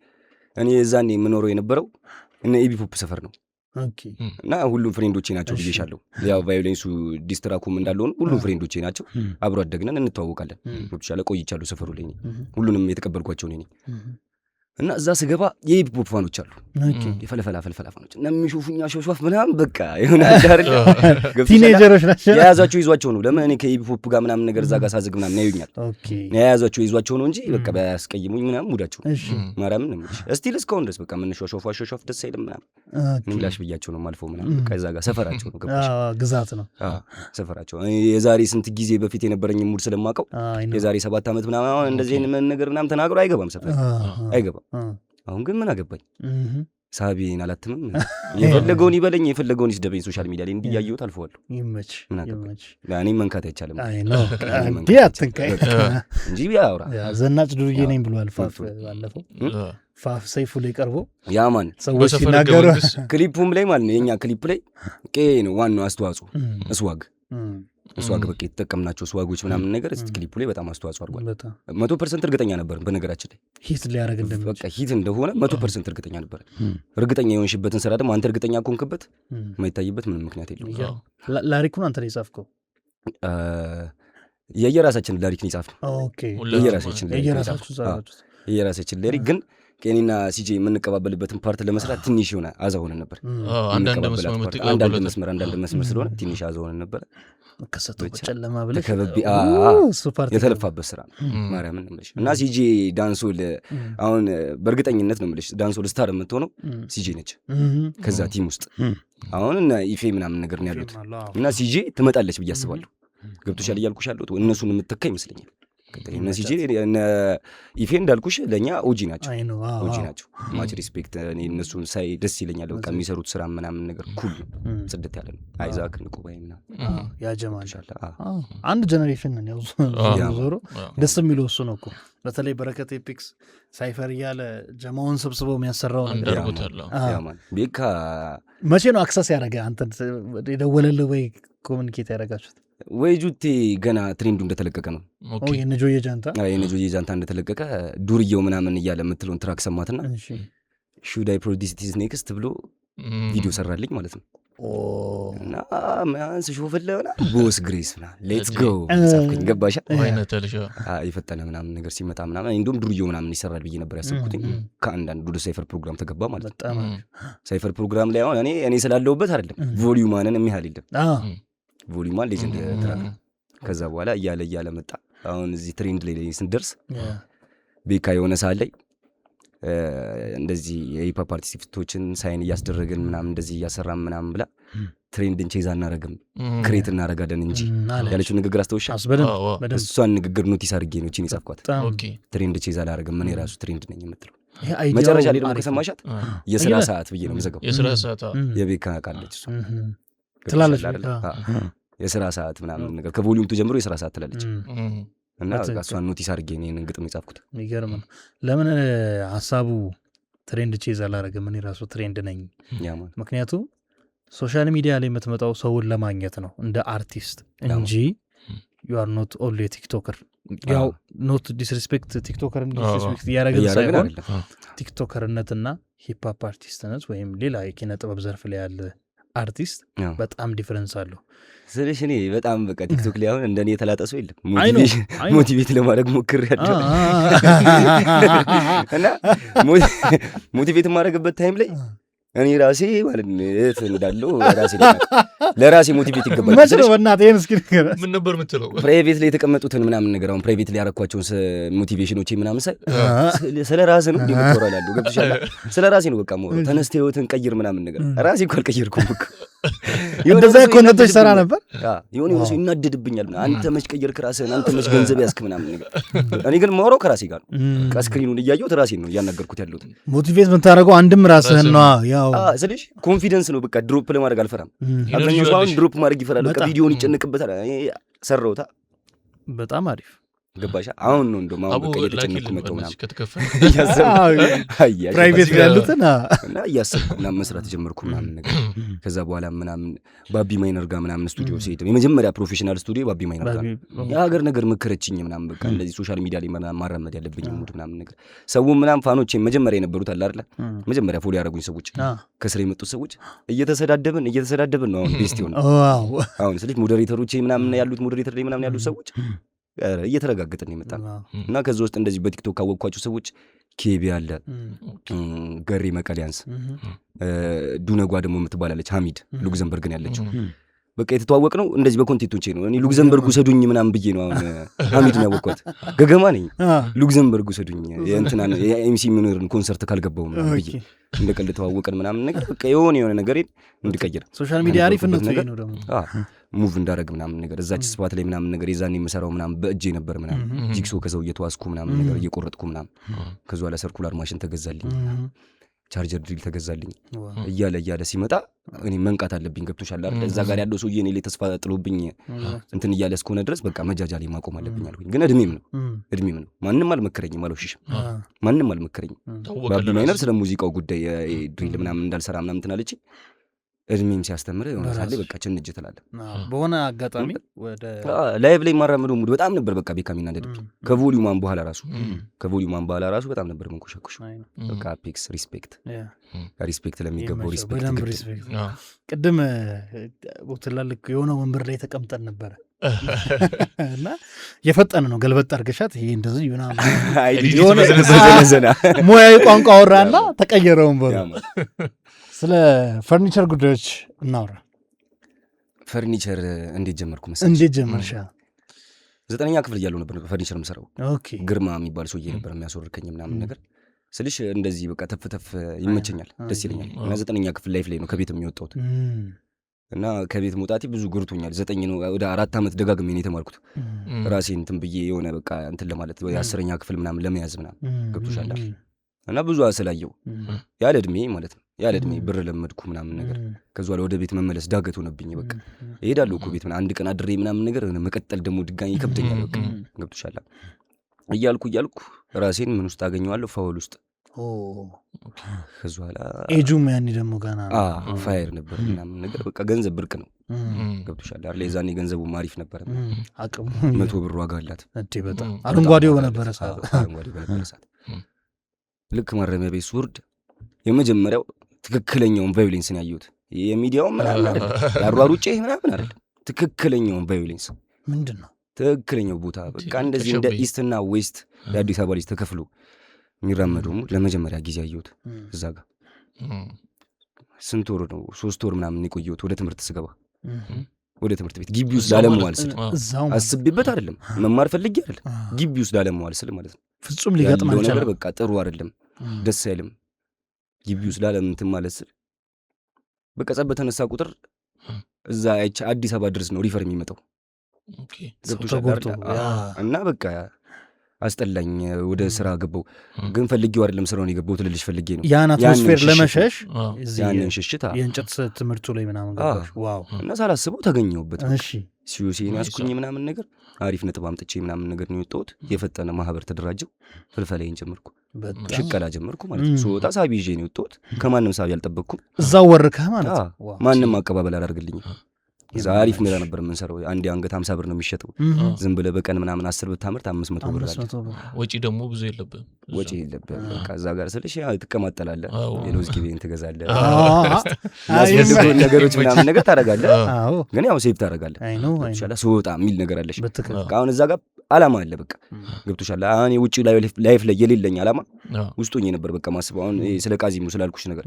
እኔ እዛኔ የምኖረው የነበረው እነ ኢቢፖፕ ሰፈር ነው እና ሁሉም ፍሬንዶቼ ናቸው ብዬሻለሁ ያው ቫዮሌንሱ ዲስትራኩም እንዳለው ሁሉም ፍሬንዶቼ ናቸው አብሮ አደግነን እንተዋወቃለን ብቻ ቆይቻለሁ ሰፈሩ ላይ ሁሉንም የተቀበልኳቸው ነኝ እና እዛ ስገባ የሂፕሆፕ ፋኖች አሉ የፈለፈላ ፋኖች እና የሚሾፉኛ ሾሽዋፍ ምናምን በቃ የሆነ አይደል ቲኔጀሮች ናቸው የያዛቸው ይዟቸው ነው ለምን እኔ ከሂፕሆፕ ጋር ምናምን ነገር እዛ ጋር ሳዝግ ምናምን ያዩኛል የያዛቸው ይዟቸው ነው እንጂ በቃ ባያስቀይሙኝ ምናምን ሙዳቸው ማርያምን ነው እስቲል እስካሁን ድረስ በቃ ምን ሾሽዋፍ ደስ አይልም ምናምን ምላሽ ብያቸው ነው ማልፈው ምናምን በቃ እዛ ጋር ሰፈራቸው ነው ግዛት ነው ሰፈራቸው የዛሬ ስንት ጊዜ በፊት የነበረኝ ሙድ ስለማውቀው የዛሬ 7 ዓመት ምናምን እንደዚህ አይነት ነገር ምናምን ተናግሮ አይገባም ሰፈር አይገባም አሁን ግን ምን አገባኝ ሳቢን አላትምም የፈለገውን ይበለኝ የፈለገውን ይስደበኝ ሶሻል ሚዲያ ላይ እንዲያየሁት አልፈዋለሁ ይመች እኔ መንካት አይቻልም እንዲያትንካይ እንጂ ያውራ ዘናጭ ዱርዬ ነኝ ብሏል ፋፍ ባለፈው ፋፍ ሰይፉ ላይ ቀርቦ ያማን ሰዎች ሲናገሩ ክሊፑም ላይ ማለት ነው የኛ ክሊፕ ላይ ነው ዋናው አስተዋጽኦ እስዋግ እሷ በቃ የተጠቀምናቸው ስዋጎች ምናምን ነገር ክሊፑ ላይ በጣም አስተዋጽኦ አድርጓል 100% እርግጠኛ ነበር በነገራችን ላይ ሂት ሊያደርግ እንደሚችል በቃ ሂት እንደሆነ 100% እርግጠኛ ነበር እርግጠኛ የሆንሽበትን ስራ ደግሞ አንተ እርግጠኛ ኮንክበት የማይታይበት ምንም ምክንያት የለውም ላሪኩን አንተ ላይ ጻፍከው የየራሳችን ላሪክ ነው ጻፍነው ኦኬ የየራሳችን ላሪክ ግን ከኔና ሲጂ የምንቀባበልበትን ፓርት ለመስራት ትንሽ ሆነ አዛውነን ነበር አንዳንድ መስመር ስለሆነ ትንሽ አዛውነን ነበር ከሰተው በጨለማ ብለህ የተለፋበት ስራ ማርያምን ነው እና ሲጂ ዳንሶል አሁን በእርግጠኝነት ነው የምልሽ ዳንሶል ስታር የምትሆነው ሲጂ ነች ከዛ ቲም ውስጥ አሁን እና ኢፌ ምናምን ነገር ነው ያሉት እና ሲጂ ትመጣለች ብዬ አስባለሁ ገብቶሻል እያልኩሽ ያለሁት እነሱን የምትተካ ይመስለኛል እነዚህ እነ ኢፌ እንዳልኩሽ ለእኛ ኦጂ ናቸው ማች ሪስፔክት እኔ እነሱን ሳይ ደስ ይለኛል በቃ የሚሰሩት ስራ ምናምን ነገር ኩል ጽድት ያለ ነው አይዛክ ንቁባይ ምናምን ያጀማሻል አንድ ጀነሬሽን ነው ዞሮ ደስ የሚለው እሱ ነው እኮ በተለይ በረከት ኤፒክስ ሳይፈር እያለ ጀማውን ሰብስበው የሚያሰራው ነገር ቤካ መቼ ነው አክሰስ ያደረገ አንተ የደወለልህ ወይ ኮሚኒኬት ያደረጋችሁት ወይ ጁቴ ገና ትሬንዱ እንደተለቀቀ ነው የነጆዬ ጃንታ እንደተለቀቀ ዱርዬው ምናምን እያለ የምትለውን ትራክ ሰማትና ሹድ አይ ፕሮዲስ ዲስ ኔክስት ብሎ ቪዲዮ ሰራልኝ ማለት ነው እና ማንስ ሾፈለና ቦስ ግሬስ ና ሌትስ ጎ ጻፍኩኝ ገባሻ ይፈጠነ ምናምን ነገር ሲመጣ ምናምን እንደውም ዱርዬው ምናምን ይሰራል ብዬ ነበር ያሰብኩት ከአንዳንድ ዱር ሳይፈር ፕሮግራም ተገባ ማለት ነው ሳይፈር ፕሮግራም ላይ አሁን እኔ ስላለሁበት አይደለም ቮሊዩማንን የሚያህል የለም ቮሊዩማን ሌጀንድ ትራክ ከዛ በኋላ እያለ መጣ አሁን እዚህ ትሬንድ ላይ ስንደርስ ቤካ የሆነ ሰዓት ላይ እንደዚህ የሂፕሆፕ አርቲስቶችን ሳይን እያስደረግን ምናምን እንደዚህ እያሰራን ምናምን ብላ ትሬንድን ቼዝ አናረግም ክሬት እናረጋለን እንጂ ያለችው ንግግር አስተውሻል እሷን ንግግር ኖቲስ አድርጌ ነው እቺን የጻፍኳት ትሬንድ ቼዝ አላረግም እኔ ራሱ ትሬንድ ነኝ የምትለው መጨረሻ ላይ ደግሞ ከሰማሻት የስራ ሰዓት ብዬ ነው የምዘጋው የቤካ ቃለች እሷ ትላለች የስራ ሰዓት ምናምን ነገር ከቮሊዩም ጀምሮ የስራ ሰዓት ትላለች እና እሷን ኖቲስ አድርጌ ነው ይሄንን ግጥም የጻፍኩት ይገርም ነው ለምን ሐሳቡ ትሬንድ ቼዝ አላረግም እኔ ራሱ ትሬንድ ነኝ ምክንያቱም ሶሻል ሚዲያ ላይ የምትመጣው ሰውን ለማግኘት ነው እንደ አርቲስት እንጂ you are not only a ቲክቶከር ያው ኖት ዲስሪስፔክት ቲክቶከርን ዲስሪስፔክት ያረጋግጥ ሳይሆን ቲክቶከርነትና ሂፕ ሆፕ አርቲስትነት ወይም ሌላ የኪነ ጥበብ ዘርፍ ላይ ያለ አርቲስት በጣም ዲፈረንስ አለው ስለሽ እኔ በጣም በቃ ቲክቶክ ላይ አሁን እንደኔ የተላጠሰው የለም ሞቲቬት ለማድረግ ሞክሬያለሁ እና ሞቲቬት የማደርግበት ታይም ላይ እኔ ራሴ ማለት ነው እንዳለው ለራሴ ሞቲቬት ይገባል ማለት ነው በእናትህ ይሄን እስኪ ነገር ምን ነበር የምትለው ፕራይቬት ላይ የተቀመጡትን ምናምን ነገር አሁን ፕራይቬት ላይ ያረኳቸውን ሞቲቬሽኖች ምናምን ሳይ ስለ ራሴ ነው እንደምትወራላሉ ገብቶሻል ስለ ራሴ ነው በቃ ሞር ተነስተ ህይወትን ቀይር ምናምን ነገር ራሴ እኮ አልቀየርኩም በቃ እንደዛ ኮንተንቶች ሰራ ነበር የሆነ ሰው ይናደድብኛል አንተ መች ቀየርክ ራስህን አንተ መች ገንዘብ ያስክ ምናምን ነገር እኔ ግን ማውራው ከራሴ ጋር ነው ከስክሪኑን እያየሁት ራሴን ነው እያናገርኩት ያለሁት ሞቲቬት የምታደርገው አንድም ራስህን ነው ያው ስለዚህ ኮንፊደንስ ነው በቃ ድሮፕ ለማድረግ አልፈራም አብዛኛው ሰው ድሮፕ ማድረግ ይፈራል በቃ ቪዲዮውን ይጨነቅበታል ሰራውታ በጣም አሪፍ ገባሻ አሁን ነው እንደውም አሁን በቃ እየተጨነቅኩ መጣሁ ምናምን ከተከፈለ ፕራይቬት ያሉትና እና እያሰብኩ ምናምን መስራት ጀመርኩ ምናምን ነገር ከዛ በኋላ ምናምን ባቢ ማይነር ጋር ምናምን ስቱዲዮ ሲሄድ የመጀመሪያ ፕሮፌሽናል ስቱዲዮ ባቢ ማይነር ጋር የሀገር ነገር መከረችኝ ምናምን በቃ እንደዚህ ሶሻል ሚዲያ ላይ ማራመድ ያለብኝ ሙድ ምናምን ነገር ሰው ምናምን ፋኖቼ መጀመሪያ የነበሩት አለ አይደል መጀመሪያ ፎሎ ያደረጉኝ ሰዎች ከስራ የመጡት ሰዎች እየተሰዳደብን ነው አሁን ቤስት ይሆን አሁን ስለዚህ ሞዴሬተሮቼ ምናምን ያሉት ሞዴሬተር ላይ ምናምን ያሉት ሰዎች እየተረጋገጠን ይመጣ እና ከዛ ውስጥ እንደዚህ በቲክቶክ ካወቅኳቸው ሰዎች ኬቢ አለ ገሪ መቀሊያንስ ዱነጓ ደግሞ የምትባላለች ሐሚድ ሉክዘምበርግ ነው ያለችው በቃ የተተዋወቅ ነው እንደዚህ በኮንቴንቶቼ ነው እኔ ሉክዘምበርግ ሰዱኝ ምናምን ብዬ ነው አሁን ሐሚድን ያወቅኳት ገገማ ነኝ ሉክዘምበርግ ሰዱኝ የእንትና የኤምሲ ሚኖርን ኮንሰርት ካልገባው ምናምን ብዬ እንደቀልድ ተዋወቀን ምናምን ነገር በቃ የሆነ ነገር እንድቀይር ሶሻል ሚዲያ አሪፍነቱ ነው ደግሞ ሙቭ እንዳረግ ምናምን ነገር እዛች ስፓት ላይ ምናምን ነገር የዛኔ የምሰራው ምናምን በእጄ ነበር ምናምን ጂክሶ ከሰው እየተዋስኩ ምናምን ነገር እየቆረጥኩ ምናምን ከዛ ላይ ሰርኩላር ማሽን ተገዛልኝ ቻርጀር ድሪል ተገዛልኝ እያለ ሲመጣ እኔ መንቃት አለብኝ ገብቶሻል አይደል እዛ ጋር ያለው ሰውዬ እኔ ላይ ተስፋ ጥሎብኝ እንትን እያለ እስከሆነ ድረስ በቃ መጃጃሌ ማቆም አለብኝ አልኩኝ ግን እድሜም ነው ማንንም አልመከረኝም አልወሽሽም ማንንም አልመከረኝም ባቢ ማይነር ስለ ሙዚቃው ጉዳይ ድሪል ምናምን እንዳልሰራ ምናምን እንትን አለችኝ እድሜም ሲያስተምር የሆነ ሳለ በቃ ችንጅ ትላለህ። በሆነ አጋጣሚ ወደ ላይቭ ላይ ማራመዱ ሙድ በጣም ነበር በቃ ቤካሚና እንደድብ ከቮሊዩማን በኋላ ራሱ በጣም ነበር መንኮሻኮሽ። በቃ አፔክስ ሪስፔክት ለሚገባው ሪስፔክት። ቅድም ትላልክ የሆነ ወንበር ላይ ተቀምጠን ነበረ እና የፈጠነ ነው ገልበጥ አድርገሻት ይሄ እንደዚህ ሙያዊ ቋንቋ አወራና ተቀየረ ወንበሩ። ስለ ፈርኒቸር ጉዳዮች እናውራ። ፈርኒቸር እንዴት ጀመርኩ መሰለሽ? እንዴት ጀመርሻ? 9ኛ ክፍል እያለሁ ነበር ፈርኒቸር የምሰራው። ግርማ የሚባል ሰውዬ ነበር የሚያስወርከኝ ምናምን ነገር ስልሽ እንደዚህ በቃ ተፍተፍ ይመቸኛል፣ ደስ ይለኛል። እና 9ኛ ክፍል ላይፍ ላይ ነው ከቤት የሚወጣሁት እና ከቤት መውጣቴ ብዙ ግርቶኛል። 9 ነው ወደ 4 ዓመት ደጋግሜ ነው የተማርኩት ራሴን እንትን ብዬ የሆነ በቃ እንትን ለማለት 10ኛ ክፍል ምናምን ለመያዝ ምናምን ገብቶሻል። እና ብዙ አስላየው ያለ እድሜ ማለት ነው ያለ እድሜ ብር ለመድኩ ምናምን ነገር ከዛ ወደ ቤት መመለስ ዳገት ሆነብኝ። በቃ እሄዳለሁ እኮ ቤት አንድ ቀን አድሬ ምናምን ነገር መቀጠል ደግሞ ድጋሚ ይከብደኛል። በቃ ገብቶሻል። እያልኩ ራሴን ምን ውስጥ አገኘዋለሁ? ፋውል ውስጥ። ከዛ በኋላ ኤጁም ያኔ ደግሞ ገና ፋየር ነበር ምናምን ነገር በቃ ገንዘብ ብርቅ ነው። ገብቶሻል አይደል? የዛኔ ገንዘቡ አሪፍ ነበር። አቅሙ 100 ብር ዋጋ አላት እንዴ! በጣም አረንጓዴው በነበረ ሰዓት ልክ ማረሚያ ቤት ስወርድ የመጀመሪያው ትክክለኛውን ቫዮሌንስ ነው ያየሁት። የሚዲያውን ምናምን አይደለም ያሯሩጬ ምናምን አይደለም፣ ትክክለኛውን ቫዮሌንስ። ምንድን ነው ትክክለኛው ቦታ? በቃ እንደዚህ እንደ ኢስትና ዌስት የአዲስ አበባ ልጅ ተከፍሎ የሚራመደው ለመጀመሪያ ጊዜ ያየሁት እዛ ጋር። ስንት ወር ነው? 3 ወር ምናምን የቆየሁት ወደ ትምህርት ስገባ፣ ወደ ትምህርት ቤት ግቢ ውስጥ ላለመዋል ስል አስቤበት አይደለም፣ መማር ፈልጌ አይደለም፣ ግቢ ውስጥ ላለመዋል ስል ማለት ነው። ፍጹም ሊገጥም ነገር በቃ ጥሩ አይደለም፣ ደስ አይልም። ግቢ ውስጥ ላለም እንትን ማለት ስል በቃ ጸብ በተነሳ ቁጥር እዛ አዲስ አበባ ድረስ ነው ሪፈር የሚመጣው እና በቃ አስጠላኝ። ወደ ስራ ገባው፣ ግን ፈልጌው አይደለም ስራውን የገባው ትልልሽ ፈልጌ ነው። ያን አትሞስፌር ለመሸሽ ያንን ሽሽታ የእንጨት ትምህርቱ ላይ ምናምን ገባሽ? ዋው! እና ሳላስበው ተገኘሁበት። እሺ ሲዩሲን ያስኩኝ ምናምን ነገር አሪፍ ነጥብ አምጥቼ ምናምን ነገር ነው የወጣሁት። የፈጠነ ማህበር ተደራጀው፣ ፍልፈላይን ጀመርኩ፣ ሽቀላ ጀመርኩ ማለት ነው። ስወጣ ሳቢ ይዤ ነው የወጣሁት። ከማንም ሳቢ አልጠበቅኩም። እዛው ወርከህ ማለት ነው። ማንም አቀባበል አላደርግልኝም። እዛ አሪፍ ሜዳ ነበር የምንሰራው። አንድ አንገት 50 ብር ነው የሚሸጠው። ዝም ብለህ በቀን ምናምን 10 ብታመርት 500 ብር አለ። ወጪ ደግሞ ብዙ የለብህም። ወጪ የለብህም። በቃ እዛ ጋር ስልሽ ትቀማጠላለህ፣ የለውዝ ቂቤን ትገዛለህ፣ ያስፈልጉን ነገሮች ምናምን ነገር ታደርጋለህ። ግን ያው ሴቭ ታደርጋለህ። ገብቶሻል። ስወጣ የሚል ነገር አለሽ። አሁን እዛ ጋር አላማ አለ። በቃ ገብቶሻል። አሁን የውጭ ላይፍ ላይ የሌለኝ አላማ ውስጥ ሆኜ ነበር በቃ ማስበው። አሁን ስለ ቃዚሙ ስላልኩሽ ነገር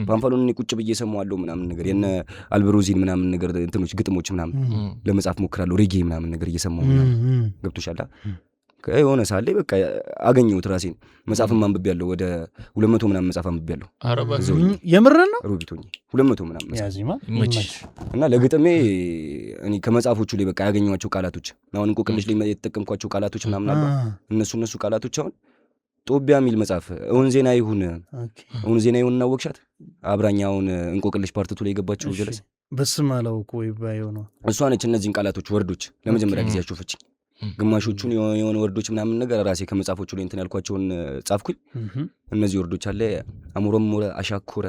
ፓንፋሎን እኔ ቁጭ ብዬ ሰማዋለሁ ምናምን ነገር የነ አልበሮዚን ምናምን ነገር እንትኖች ግጥሞች ምናምን ለመጻፍ ሞክራለሁ። ሬጌ ምናምን ነገር እየሰማሁ ምናምን ገብቶሻል። የሆነ ሳሌ በቃ አገኘሁት ራሴን። መጽሐፍም አንብቤያለሁ፣ ወደ 200 ምናምን መጽሐፍ አንብቤያለሁ። የምርህን ነው? ሮቢቶኝ 200 ምናምን እና ለግጥሜ እኔ ከመጽሐፎቹ ላይ በቃ ያገኘኋቸው ቃላቶች አሁን እንቆቅልሽ ላይ የተጠቀምኳቸው ቃላቶች ምናምን አሉ። እነሱ ቃላቶች አሁን ጦቢያ የሚል መጽሐፍ እውን ዜና ይሁን እናወቅሻት አብራኛውን እንቆቅልሽ ፓርቲቱ ላይ የገባቸው ጀለስ በስም አለው ወይ ባየው ነው እሷ ነች። እነዚህን ቃላቶች ወርዶች ለመጀመሪያ ጊዜ ያሾፈችኝ። ግማሾቹን የሆነ ወርዶች ምናምን ነገር ራሴ ከመጽሐፎቹ ላይ እንትን ያልኳቸውን ጻፍኩኝ። እነዚህ ወርዶች አለ አሙሮም አሻኮረ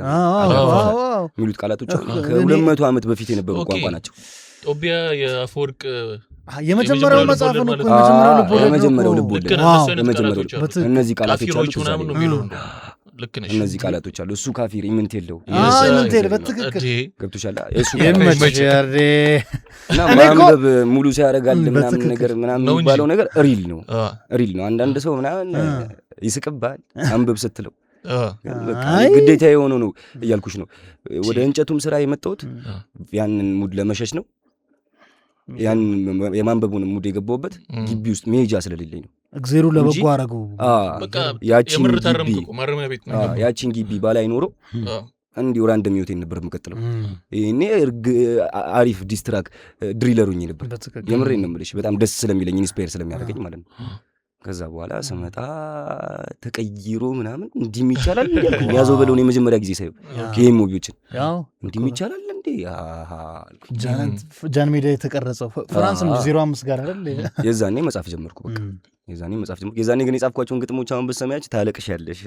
የሚሉት ቃላቶች ከ200 ዓመት በፊት የነበሩ ቋንቋ ናቸው። ጦቢያ የአፈወርቅ የመጀመሪያው መጽሐፍ ነው እኮ የመጀመሪያው ልቦለድ። እነዚህ ቃላቶች አሉ። እነዚህ ቃላቶች አሉ። እሱ ካፊር ኢምንት የለው በትክክል ገብቶሻል። እሱ እና ማንበብ ሙሉ ሲያደርጋል ምናምን ነገር ምናምን የሚባለው ነገር ሪል ነው። አንዳንድ ሰው ምናምን ይስቅብሃል አንብብ ስትለው፣ ግዴታ የሆነ ነው እያልኩሽ ነው። ወደ እንጨቱም ስራ የመጣሁት ያንን ሙድ ለመሸሽ ነው። ያን የማንበቡን ሙድ የገባሁበት ግቢ ውስጥ መሄጃ ስለሌለኝ ነው። እግዜሩ ለበጎ አረገው። ያቺን ግቢ ባላይ ኖሮ እንዲሁ ራንደም ህይወቴን ነበር የምቀጥለው። እኔ አሪፍ ዲስትራክ ድሪለሩኝ ነበር። የምሬን ነው የምልሽ፣ በጣም ደስ ስለሚለኝ ኢንስፓየር ስለሚያደርገኝ ማለት ነው። ከዛ በኋላ ስመጣ ተቀይሮ ምናምን እንዲህ ይቻላል እንዴ ያዘው በለው ነው የመጀመሪያ ጊዜ ሳይው ጌም ሙቪዎችን እንዲህ ይቻላል እንዴ ጃን ሜዳ የተቀረጸው ፍራንስ ነው 05 ጋር አይደል? የዛኔ መጻፍ ጀመርኩ። በቃ የዛኔ ግን የጻፍኳቸውን ግጥሞች አሁን በሰማያች ታለቅሻለሽ።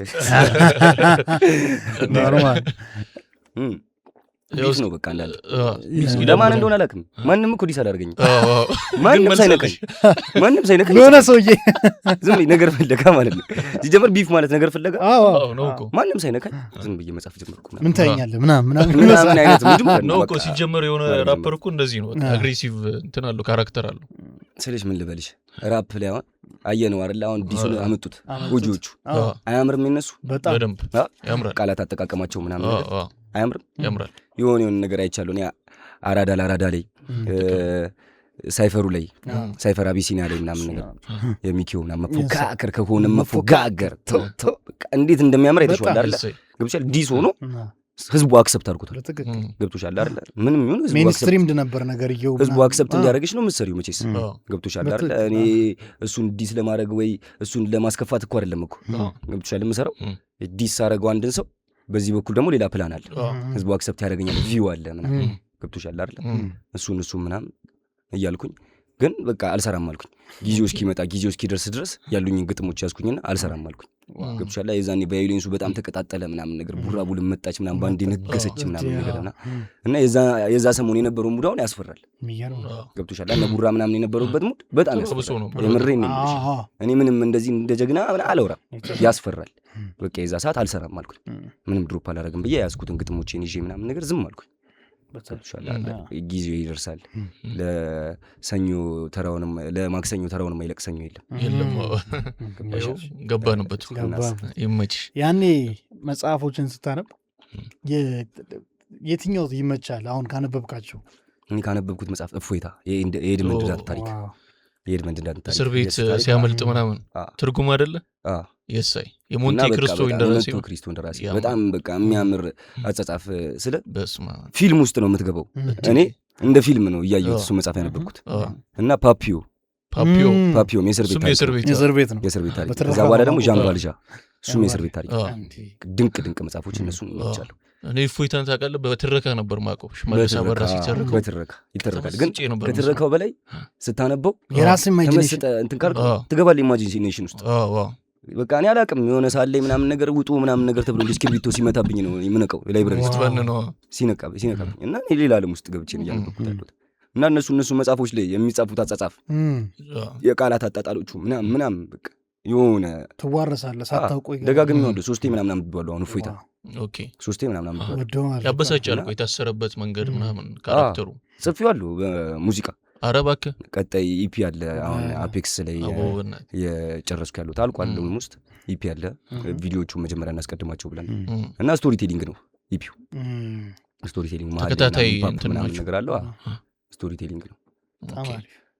ኖርማል ቢፍ ነው በቃ እንዳለ ለማን እንደሆነ አላውቅም። ማንም እኮ ዲስ አላደርገኝም። ማንም ሳይነካኝ የሆነ ሰውዬ ዝም ብዬ ነገር ፍለጋ ማለት ነው። ሲጀመር ቢፍ ማለት ነገር ፍለጋ ማንም ሳይነካኝ ዝም ብዬ መጻፍ ጀመርኩ። ምን ታየኛለህ ምናምን አይነት ነው እኮ ሲጀመር የሆነ ራፐር እኮ እንደዚህ ነው። አግሬሲቭ እንትን አለው ካራክተር አለው ስልሽ ምን ልበልሽ ራፕ ላይ አሁን አየነው አይደል? አሁን ዲሱን አመጡት ጎጆቹ አያምርም? ይነሱ በደንብ ያምራል። ቃላት አጠቃቀማቸው ምናምን ነገር አያምርም? ያምራል። የሆነ ነገር አይቻለሁ እኔ አራዳ ላይ ሳይፈሩ ላይ ሳይፈር አቢሲኒያ ላይ ምናምን ነገር የሚኪው ምናምን መፎጋገር ከሆነ መፎጋገር እንዴት እንደሚያምር አይተሽዋል አይደል? ገብቶሻል? ዲስ ሆኖ ህዝቡ አክሰፕት አድርጎታል። ገብቶሻል አይደል? ምንም ይሁን ህዝቡ ሜንስትሪም ነበር ነገር ይየው ህዝቡ አክሰፕት እንዲያደርግሽ ነው የምትሰሪው መቼስ። ገብቶሻል አይደል? እኔ እሱን ዲስ ለማድረግ ወይ እሱን ለማስከፋት እኮ አይደለም እኮ ገብቶሻል የምሰራው። ዲስ አደረገው አንድን ሰው በዚህ በኩል ደግሞ ሌላ ፕላን አለ። ህዝቡ አክሰፕት ያደርገኛል ቪው አለ ምናምን ገብቶሻል አይደል? እሱን ምናምን እያልኩኝ ግን በቃ አልሰራም አልኩኝ። ጊዜው እስኪመጣ ጊዜው እስኪደርስ ድረስ ያሉኝን ግጥሞች ያዝኩኝና አልሰራም አልኩኝ። ገብቶሻል? የዛኔ ቫዮሊንሱ በጣም ተቀጣጠለ ምናምን ነገር ቡራቡል መጣች ምናምን ባንዴ ነገሰች ምናምን ነገርና እና የዛ ሰሞን የነበረው ሙድ አሁን ያስፈራል። ገብቶሻል? እና ቡራ ምናምን የነበረውበት ሙድ በጣም ያስፈራል። የምሬን ነው። እኔ ምንም እንደዚህ እንደ ጀግና አላወራም፣ ያስፈራል። በቃ የዛ ሰዓት አልሰራም አልኩኝ። ምንም ድሮፕ አላደረግም ብዬ ያዝኩትን ግጥሞቼን ይዤ ምናምን ነገር ዝም አልኩኝ። ጊዜው ይደርሳል። ለማክሰኞ ተራውንም አይለቅ ሰኞ የለም። ገባንበት። ይመችሽ። ያኔ መጽሐፎችን ስታነብ የትኛው ይመቻል? አሁን ካነበብካቸው? እኔ ካነበብኩት መጽሐፍ እፎይታ የኤድመንድ ዳት ታሪክ እስር ቤት ሲያመልጥ ምናምን ትርጉም አይደለ? የሳይ የሞንቴ ክሪስቶ እንደራሲ በጣም በቃ የሚያምር አጻጻፍ ስለ ፊልም ውስጥ ነው የምትገባው። እኔ እንደ ፊልም ነው እያየሁት እሱ መጽሐፍ ያነበብኩት እና ፓፒዮ የእስር ቤት ታሪክ። ከዛ በኋላ ደግሞ ዣን ቫልዣ እሱም የእስር ቤት ታሪክ። ድንቅ መጽሐፎች እነሱን ይቻሉ። እኔ እፎይታን ታውቃለህ? በትረካ ነበር ማውቀው። ሽመልስ አበራ ሲተርከው በትረካ ይተረካል። ግን ከትረካው በላይ ስታነበው የራስህ ኢማጂኔሽን እንትን ካልክ ትገባለህ ኢማጂኔሽን ውስጥ። በቃ እኔ አላውቅም የሆነ ሳለ ምናምን ነገር ውጡ ምናምን ነገር ተብሎ እስክሪብቶ ሲመታብኝ ነው የምነቀው ላይብረሪ ሲነቃብኝ እና እኔ ሌላ ዓለም ውስጥ ገብቼ ነው እያነበብኩት ያለሁት። እና እነሱ መጽሐፎች ላይ የሚጻፉት አጻጻፍ የቃላት አጣጣሎቹ ምናምን በቃ የሆነ ትዋረሳለህ ሳታውቁ። ደጋግሜዋለሁ 3 ምናምን አንብቤዋለሁ። አሁን እፎይታ 3 ምናምን አንብቤዋለሁ። ያበሳጫል እኮ የታሰረበት መንገድ ምናምን ካራክተሩ ጽፌዋለሁ በሙዚቃ። ኧረ እባክህ ቀጣይ ኢፒ አለ አሁን አፔክስ ላይ የጨረስኩ ያሉት አልቋል። ውስጥ ኢፒ አለ። ቪዲዮቹ መጀመሪያ እናስቀድማቸው ብለን እና ስቶሪ ቴሊንግ ነው ኢፒው። ስቶሪ ቴሊንግ ተከታታይ ምናምን ነገር አለው። ስቶሪ ቴሊንግ ነው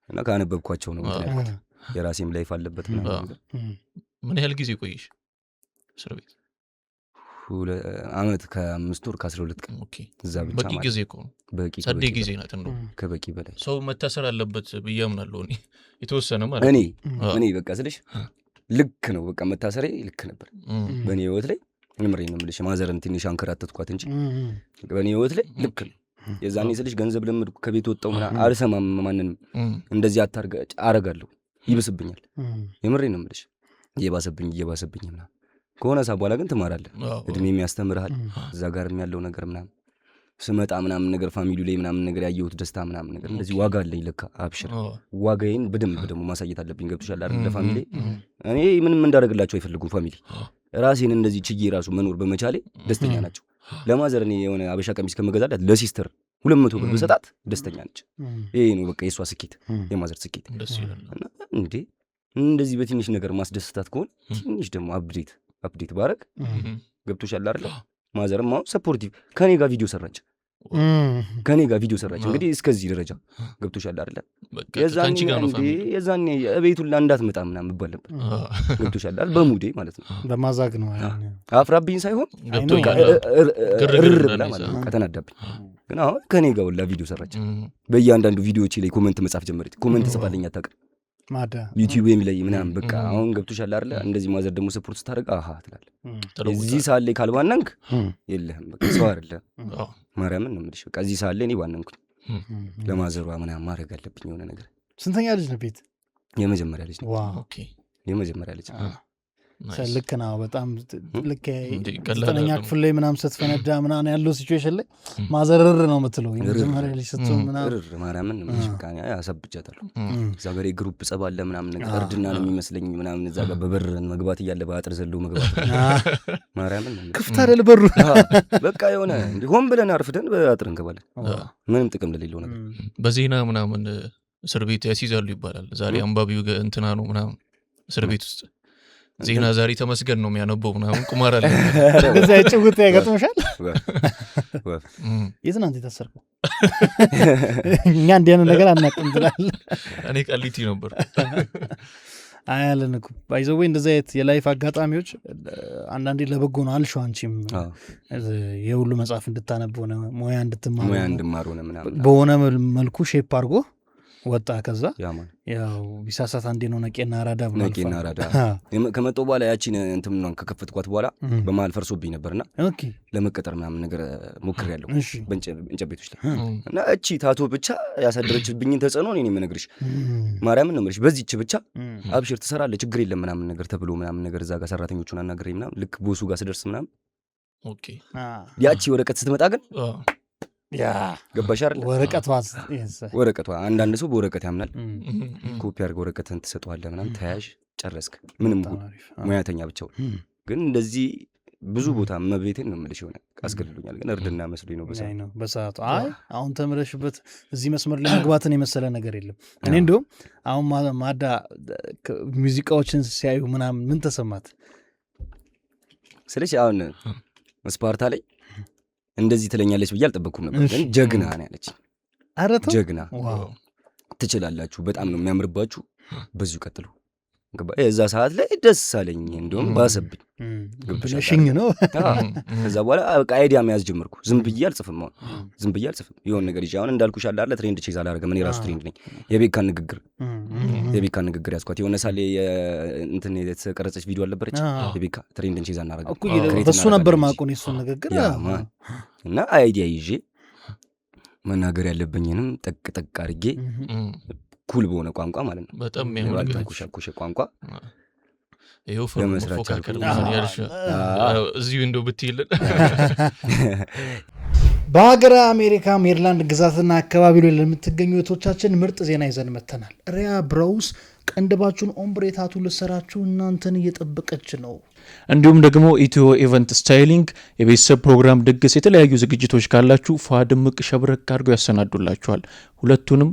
እና ካነበብኳቸው ነው ያልኩት። የራሴም ላይፍ አለበት ምናምን ነገር። ምን ያህል ጊዜ ቆይሽ እስር ቤት? 2 ዓመት ከ5 ወር ከ12 ቀን። እዛ ብቻ በቂ ጊዜ እኮ ሰዴ ጊዜ ናት። እንደው ከበቂ በላይ ሰው መታሰር አለበት ብዬ አምናለሁ እኔ። የተወሰነ ማለት እኔ በቃ ስልሽ ልክ ነው በቃ መታሰሬ ልክ ነበር በእኔ ህይወት ላይ። ምሬን ነው የምልሽ። ማዘርን ትንሽ አንከራተትኳት እንጂ በእኔ ህይወት ላይ ልክ ነው። የዛኔ ስልሽ ገንዘብ ለምድኩ ከቤት ወጣሁ ምናምን አልሰማም ማንንም እንደዚህ አታርገ አረጋለሁ ይብስብኛል። የምሬን ነው የምልሽ። እየባሰብኝ ምናምን ከሆነ ሰዓት በኋላ ግን ትማራለህ። እድሜም ያስተምርሃል። እዛ ጋርም ያለው ነገር ምናምን ስመጣ ምናምን ነገር ፋሚሊ ላይ ምናምን ነገር ያየሁት ደስታ ምናምን ነገር እንደዚህ ዋጋ አለኝ ለካ። አብሽር ዋጋዬን በደንብ ደግሞ ማሳየት አለብኝ። ገብቶሻል አይደል? ለፋሚሊ እኔ ምንም እንዳደረግላቸው አይፈልጉም ፋሚሊ። ራሴን እንደዚህ ችዬ ራሱ መኖር በመቻሌ ደስተኛ ናቸው። ለማዘር እኔ የሆነ አበሻ ቀሚስ ከመገዛላት ለሲስተር 200 ብር በሰጣት ደስተኛ ነች። ይሄ ነው በቃ የሷ ስኬት፣ የማዘር ስኬት። እና እንዴ እንደዚህ በትንሽ ነገር ማስደስታት ከሆነ ትንሽ ደግሞ አፕዴት ባረግ ገብቶሻል አይደል? ማዘርም አሁን ሰፖርቲቭ ከኔ ጋር ቪዲዮ ሰራች እንግዲህ እስከዚህ ደረጃ ገብቶሻል አይደል? የዛኔ እቤቱን እንዳትመጣ ምናምን እባል ነበር። ገብቶሻል አይደል? በሙዴ ማለት ነው። ለማዛግ ነው አፍራብኝ ሳይሆን ብላ ማለት ነው። ከተናዳብኝ ግን አሁን ከኔ ጋር ሁላ ቪዲዮ ሰራች። በእያንዳንዱ ቪዲዮዎቼ ላይ ኮመንት መጻፍ ጀመረች። ኮመንት ጽፋልኝ አታውቅም ዩቲዩብ የሚለይ ምናምን በቃ አሁን ገብቶሻል አይደል? እንደዚህ ማዘር ደግሞ ሰፖርት ስታደርግ አሃ ትላለህ። እዚህ ሳለ ካልባነንክ የለህም በቃ ሰው አይደለም። ማርያምን ነው የምልሽ። በቃ እዚህ ሳለ እኔ ባነንኩኝ ለማዘሯ ምናምን ማድረግ አለብኝ የሆነ ነገር። ስንተኛ ልጅ ነው ቤት? የመጀመሪያ ልጅ ነው። ዋው ኦኬ። የመጀመሪያ ልጅ ልክ ነው በጣም ልክ ዘጠነኛ ክፍል ላይ ምናምን ስትፈነዳ ምናምን ያለው ሲቹዌሽን ላይ ማዘረር ነው የምትለው የመጀመሪያ ልጅ ስትሆን ምናምን ማርያምን ምሽካኛ ያሰብቻታለሁ እዛ ጋር የግሩፕ ጸብ አለ ምናምን ነገር እርድና ነው የሚመስለኝ ምናምን እዛ ጋር በበር መግባት እያለ በአጥር ዘሎ መግባት ማርያምን ክፍት አይደል በሩ በቃ የሆነ ሆን ብለን አርፍደን በአጥር እንገባለን ምንም ጥቅም ለሌለው ነገር በዜና ምናምን እስር ቤት ያስይዛሉ ይባላል ዛሬ አንባቢው እንትና ነው ምናምን እስር ቤት ውስጥ ዜና ዛሬ ተመስገን ነው የሚያነበው ምናምን ቁማር አለ እዛ ጭውት ያገጥምሻል የትናንት የታሰርከው እኛ እንዲህ አይነት ነገር አናውቅም ትላለህ እኔ ቃሊቲ ነበር አያለን እኮ ባይዘው እንደዚህ አይነት የላይፍ አጋጣሚዎች አንዳንዴ ለበጎ ነው አልሽው አንቺም የሁሉ መጽሐፍ እንድታነብ ሆነ ሙያ እንድትማር ሆነ ምናምን በሆነ መልኩ ሼፕ አድርጎ ወጣ ከዛ ያው ቢሳሳት አንዴ ነው ነቄና አራዳ ብሎ ነቄና አራዳ ከመጣሁ በኋላ ያቺን እንትን ነው ከከፈትኳት በኋላ በመሀል ፈርሶብኝ ነበርና ለመቀጠር ምናምን ነገር ሞክሬያለሁ በእንጨት ቤቶች ላይ እና እቺ ታቶ ብቻ ያሳደረችብኝን ተጽዕኖ እኔ የምነግርሽ ማርያምን ነው የምልሽ በዚህች ብቻ አብሽር ትሰራለህ ችግር የለም ምናምን ነገር ተብሎ ምናምን ነገር እዛ ጋር ሰራተኞቹን አናግሬ ምናምን ልክ ቦሱ ጋር ስደርስ ምናምን ኦኬ ያቺ ወረቀት ስትመጣ ግን ያ ገባሽ አይደል ወረቀቷ አንዳንድ ሰው በወረቀት ያምናል ኮፒ አድርገህ ወረቀትን ትሰጠዋለህ ምናምን ተያዥ ጨረስክ ምንም ሙያተኛ ብቻው ግን እንደዚህ ብዙ ቦታ መቤቴን ነው የምልሽ ሆነ አስገድሉኛል ግን እርድና መስሎኝ ነው በሰዓቱ አይ አሁን ተምረሽበት እዚህ መስመር ላይ መግባትን የመሰለ ነገር የለም እኔ እንደውም አሁን ማዳ ሙዚቃዎችን ሲያዩ ምናምን ምን ተሰማት ስለዚህ አሁን ስፓርታ ላይ እንደዚህ ትለኛለች ብዬ አልጠበቅኩም ነበር ግን ጀግና ነው ያለች ጀግና ትችላላችሁ በጣም ነው የሚያምርባችሁ በዚሁ ቀጥሉ እዛ ሰዓት ላይ ደስ አለኝ እንደውም ባሰብኝ ገብቶሻል ነው ከዛ በኋላ በቃ አይዲያ መያዝ ጀመርኩ ዝም ብዬ አልጽፍም የሆነ ነገር ይዤ አሁን እንዳልኩሽ አለ ትሬንድ ቼዝ አላደርግም እኔ ራሱ ትሬንድ ነኝ የቤካን ንግግር ያዝኳት የሆነ ሳሌ እንትን የተቀረጸች ቪዲዮ አልነበረች የቤካ ትሬንድን ቼዝ አናደርግም በሱ ነበር ማቆን የሱን ንግግር እና አይዲያ ይዤ መናገር ያለብኝንም ጠቅ አድርጌ ኩል በሆነ ቋንቋ ማለት ነው በጣም የሚያምር ቋንቋ ይኸው ፎካከር ያልሽ እዚሁ እንደው ብትይልን በሀገረ አሜሪካ ሜሪላንድ ግዛትና አካባቢ ላይ ለምትገኙ እህቶቻችን ምርጥ ዜና ይዘን መተናል ሪያ ብራውስ ቀንድባችሁን ኦምብሬ ታቱ ልሰራችሁ እናንተን እየጠበቀች ነው እንዲሁም ደግሞ ኢትዮ ኢቨንት ስታይሊንግ የቤተሰብ ፕሮግራም ድግስ የተለያዩ ዝግጅቶች ካላችሁ ፏድምቅ ሸብረክ አድርገው ያሰናዱላችኋል ሁለቱንም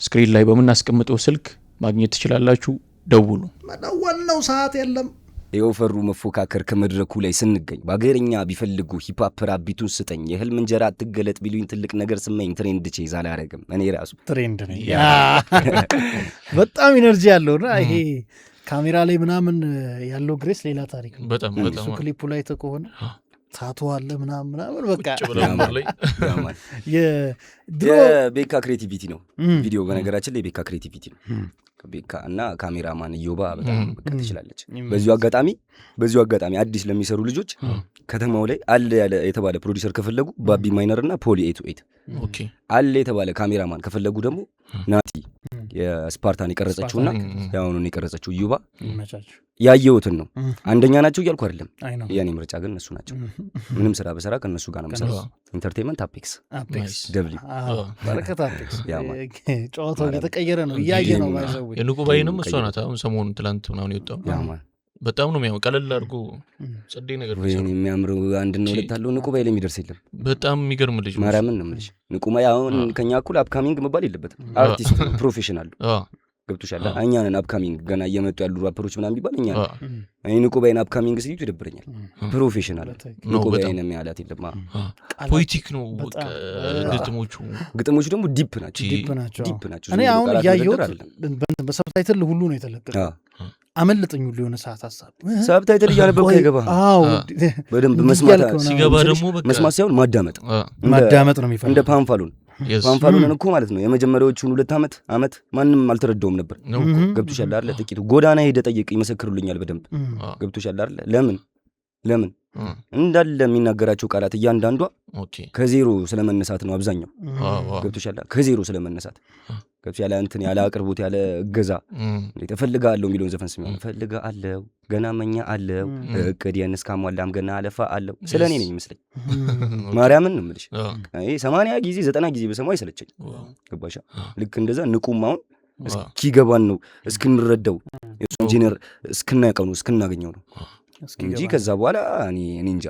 ስክሪን ላይ በመናስቀምጠው ስልክ ማግኘት ትችላላችሁ ደውሉ መደወል ነው ሰዓት የለም የወፈሩ መፎካከር ከመድረኩ ላይ ስንገኝ በአገርኛ ቢፈልጉ ሂፓፕ ራቢቱን ስጠኝ የህልም እንጀራ አትገለጥ ቢሉኝ ትልቅ ነገር ስመኝ ትሬንድ ቼዝ አላረግም እኔ ራሱ ትሬንድ ነኝ በጣም ኢነርጂ ያለውና ይሄ ካሜራ ላይ ምናምን ያለው ግሬስ ሌላ ታሪክ ነው በጣም እሱ ክሊፑ ላይ ተከሆነ ታቶ አለ ምናምን በቃ የቤካ ክሬቲቪቲ ነው ቪዲዮ በነገራችን ላይ ቤካ ክሬቲቪቲ ነው ቤካ እና ካሜራማን እዮባ በጣም በቃ ትችላለች በዚሁ አጋጣሚ አዲስ ለሚሰሩ ልጆች ከተማው ላይ አለ ያለ የተባለ ፕሮዲውሰር ከፈለጉ ባቢ ማይነር እና ፖሊ 828 ኦኬ አለ የተባለ ካሜራማን ከፈለጉ ደግሞ ናቲ የስፓርታን የቀረጸችውና ያውኑን የቀረጸችው እዮባ ያየሁትን ነው አንደኛ ናቸው እያልኩ አይደለም ያኔ ምርጫ ግን እነሱ ናቸው ምንም ስራ በሰራ ከነሱ ጋር ነው የምሰራው ኢንተርቴይንመንት አፔክስ ደብሊ በረከት አፔክስ ጨዋታው እየተቀየረ ነው እያየ ነው ባይዘው የንቁ ባይንም እሷ ናት አሁን ሰሞኑን ትላንት ምናምን የወጣው በጣም ነው የሚያምር ቀለል አድርጎ ጸዴ ነገር ነው የሚያምር አንድ ነው ሁለት አለው ንቁ ባይ ላይ የሚደርስ የለም በጣም የሚገርም ልጅ ማርያምን ነው የምልሽ ንቁ ባይ አሁን ከኛ እኩል አፕካሚንግ መባል የለበትም አርቲስት ፕሮፌሽናል ገብቶሻል እኛንን አፕካሚንግ ገና እየመጡ ያሉ ራፐሮች ምናምን ቢባል እኛ ንቁ ባይን አፕካሚንግ ሲሉ ይደብረኛል ፕሮፌሽናል ንቁ ባይን የሚያላት የለም ፖለቲክ ነው ግጥሞቹ ደግሞ ዲፕ ናቸው እኔ አሁን እያየሁት በሰብታይትል ሁሉ ነው የተለቀቀው አመለጠኝ ሁሉ የሆነ ሰዓት ሀሳብ ሰብታይትል እያነበብኩ አይገባ በደንብ መስማት ሲገባ ደግሞ መስማት ሳይሆን ማዳመጥ ነው የሚፈልገው እንደ ፓንፋሉን እኮ ማለት ነው የመጀመሪያዎቹን 2 ዓመት ማንም አልተረዳውም ነበር ገብቶሻል አይደል ጥቂቱ ጎዳና ሄደ ጠይቅ ይመሰክሩልኛል በደንብ ገብቶሻል አይደል ለምን እንዳለ የሚናገራቸው ቃላት እያንዳንዷ ከዜሮ ስለመነሳት ነው አብዛኛው ገብቶሻል ከዜሮ ስለመነሳት ያለ እንትን ያለ አቅርቦት ያለ እገዛ እንዴት እፈልጋለሁ የሚለውን ዘፈን ስም እፈልጋለሁ ገና መኛ አለው እቅዴን እስካሟላም ገና አለፋ አለው ስለኔ ነኝ ይመስለኝ ማርያምን ነው የምልሽ 80 ጊዜ 90 ጊዜ በሰማው አይሰለቸኝ ገባሻ ልክ እንደዛ ንቁም አሁን እስኪገባን ነው እስክንረዳው የሱን ጄነር እስክናቀኑ እስክናገኘው ነው እንጂ ከዛ በኋላ እኔ እንጃ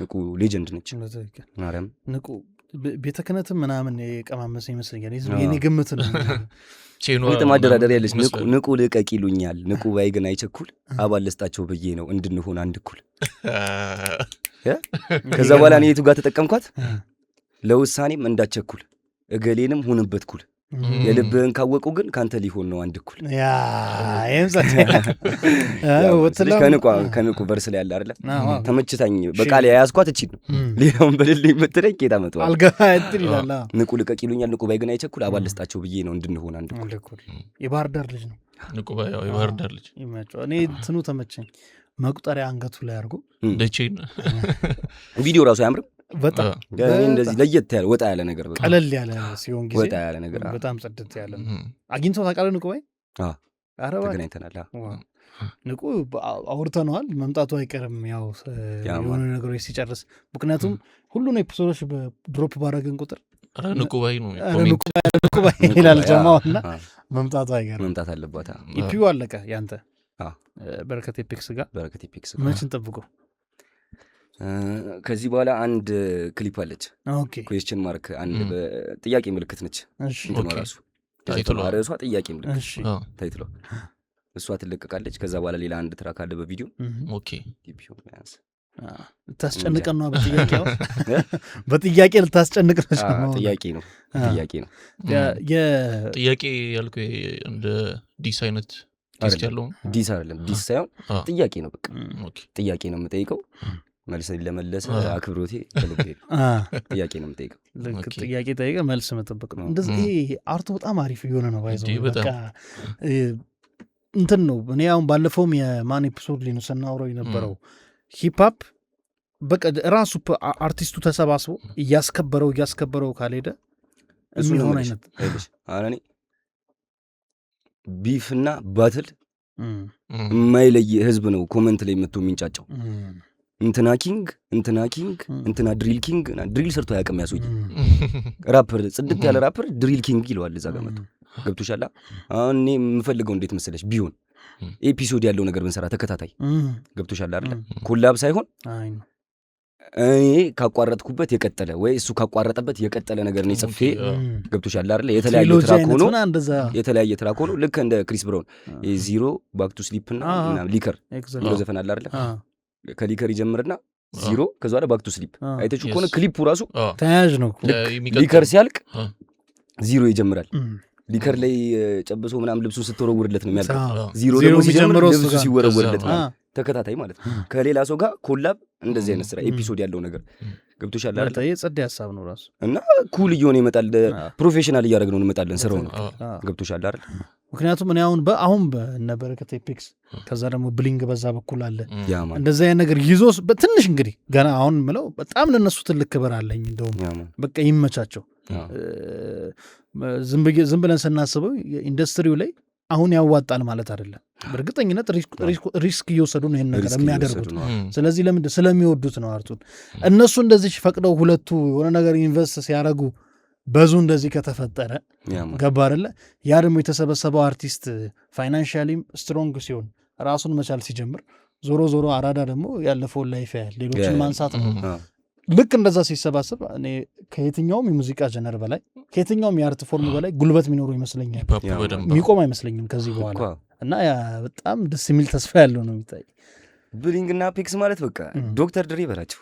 ንቁ ሌጀንድ ነች ማርያም ንቁ ቤተ ክህነትም ምናምን የቀማመሰ ይመስለኛል የኔ ግምት ነው ቤተ ማደራደር ያለች ንቁ ልቀቅ ይሉኛል ንቁ ባይ ግን አይቸኩል አባል ልስጣቸው ብዬ ነው እንድንሆን አንድ እኩል ከዛ በኋላ እኔ የቱ ጋር ተጠቀምኳት ለውሳኔም እንዳቸኩል እገሌንም ሁንበት ኩል የልብህን ካወቁ ግን ካንተ ሊሆን ነው አንድ እኩል ያ የምሰጥ ከንቁ ቨርስ ላይ ያለ አይደለ ተመችታኝ በቃል ያያዝኳት እቺ ነው ሌላውን በልልኝ መጥረቅ ጌታመጣው አልገባ እንትን ይላል ንቁ ልቀቅ ይሉኛል ንቁ ባይ ግን አይቸኩል አባል ልስጣቸው ብዬ ነው እንድንሆን አንድ እኩል የባህር ዳር ልጅ ነው ንቁ ባይ ያው የባህር ዳር ልጅ ይመጣው እኔ እንትኑ ተመቸኝ መቁጠሪያ አንገቱ ላይ አድርጎ ደቼን ቪዲዮ ራሱ አያምርም በጣም እንደዚህ ለየት ያለ ወጣ ያለ ነገር በቃ ቀለል ያለ ሲሆን ጊዜ ወጣ ያለ ነገር በጣም ጽድት ያለ አግኝተው ታውቃለህ ንቁ ባይ ተገናኝተናል ንቁ አውርተነዋል መምጣቱ አይቀርም ያው የሆነ ነገሮች ሲጨርስ ምክንያቱም ሁሉን ኤፒሶዶች ድሮፕ ባረገን ቁጥር ንቁ ባይ ነው ንቁ ባይ ይላል ጀማውና መምጣቱ አይቀርም መምጣት አለባት ኢፒዩ አለቀ ያንተ በረከት ኤፒክስ ጋር መችን ጠብቆ ከዚህ በኋላ አንድ ክሊፕ አለች ኩዌስችን ማርክ አንድ ጥያቄ ምልክት ነች እንትኑ ራሱ ርዕሷ ጥያቄ ምልክት ታይትሏ እሷ ትለቀቃለች ከዛ በኋላ ሌላ አንድ ትራክ አለ በቪዲዮ ልታስጨንቀን ነው በጥያቄ ልታስጨንቅ ነው ጥያቄ ነው ጥያቄ ያልኩ እንደ ዲስ አይነት ዲስ ያለው ዲስ አይደለም ዲስ ሳይሆን ጥያቄ ነው በቃ ጥያቄ ነው የምጠይቀው መልስ ለመለሰ አክብሮቴ ከልቤ ጥያቄ ነው የምጠይቀው ጥያቄ ጠይቀ መልስ መጠበቅ ነው እንደዚህ አርቶ በጣም አሪፍ የሆነ ነው ባይዘው በቃ እንትን ነው እኔ አሁን ባለፈውም የማን ኤፒሶድ ላይ ነው ስናወራው የነበረው ሂፕሆፕ በቃ ራሱ አርቲስቱ ተሰባስቦ እያስከበረው ካልሄደ የሚሆን አይነት አራኒ ቢፍና ባትል የማይለይ ህዝብ ነው ኮሜንት ላይ መጥቶ የሚንጫጫው እንትና ኪንግ እንትና ድሪል ኪንግ ድሪል ሰርቶ ያቀም ያሶይ ራፐር ጽድቅ ያለ ራፐር ድሪል ኪንግ ይለዋል እዛ ጋር መጥቶ ገብቶሻል አሁን እኔ የምፈልገው እንዴት መሰለሽ ቢሆን ኤፒሶድ ያለው ነገር ብንሰራ ተከታታይ ገብቶሻል አይደል ኮላብ ሳይሆን እኔ ካቋረጥኩበት የቀጠለ ወይ እሱ ካቋረጠበት የቀጠለ ነገር ነው ጽፌ ገብቶሻል አይደል የተለያየ ትራክ ሆኖ ልክ እንደ ክሪስ ብራውን ዚሮ ባክ ቱ ስሊፕ እና ሊከር ዘፈን አለ አይደል ከሊከር ይጀምርና ዚሮ ከዛ በኋላ ባክ ቱ ስሊፕ አይተችሁ ከሆነ ክሊፑ ራሱ ተያያዥ ነው ሊከር ሲያልቅ ዚሮ ይጀምራል ሊከር ላይ ጨብሶ ምናምን ልብሱ ስትወረውርለት ነው የሚያልቀው ዚሮ ደግሞ ሲጀምር ልብሱ ሲወረውርለት ነው ተከታታይ ማለት ነው ከሌላ ሰው ጋር ኮላብ እንደዚህ አይነት ስራ ኤፒሶድ ያለው ነገር ገብቶሻል አይደል ጸድ ሐሳብ ነው ራሱ እና ኩል እየሆነ ይመጣል ፕሮፌሽናል እያደረግነው እንመጣለን ስራው ነው ገብቶሻል አይደል ምክንያቱም እኔ አሁን በነበረከት ኤፒክስ ከዛ ደግሞ ብሊንግ በዛ በኩል አለ እንደዚህ አይነት ነገር ይዞ በትንሽ እንግዲህ ገና አሁን ምለው በጣም ለነሱ ትልቅ ክብር አለኝ እንደውም በቃ ይመቻቸው ዝም ብለን ስናስበው ኢንዱስትሪው ላይ አሁን ያዋጣል ማለት አይደለም በእርግጠኝነት ሪስክ እየወሰዱ ነው ይሄን ነገር የሚያደርጉት ስለዚህ ለምን ስለሚወዱት ነው አርቱን እነሱ እንደዚህ ፈቅደው ሁለቱ የሆነ ነገር ኢንቨስት ሲያደርጉ በዙ እንደዚህ ከተፈጠረ ገባ አይደለ ያ ደግሞ የተሰበሰበው አርቲስት ፋይናንሻሊም ስትሮንግ ሲሆን ራሱን መቻል ሲጀምር ዞሮ አራዳ ደግሞ ያለፈውን ላይፍ ያያል ሌሎችን ማንሳት ነው ልክ እንደዛ ሲሰባሰብ እኔ ከየትኛውም የሙዚቃ ጀነር በላይ ከየትኛውም የአርት ፎርም በላይ ጉልበት የሚኖሩ ይመስለኛል የሚቆም አይመስለኝም ከዚህ በኋላ እና በጣም ደስ የሚል ተስፋ ያለው ነው የሚታይ ብሊንግና ፒክስ ማለት በቃ ዶክተር ድሬ በላቸው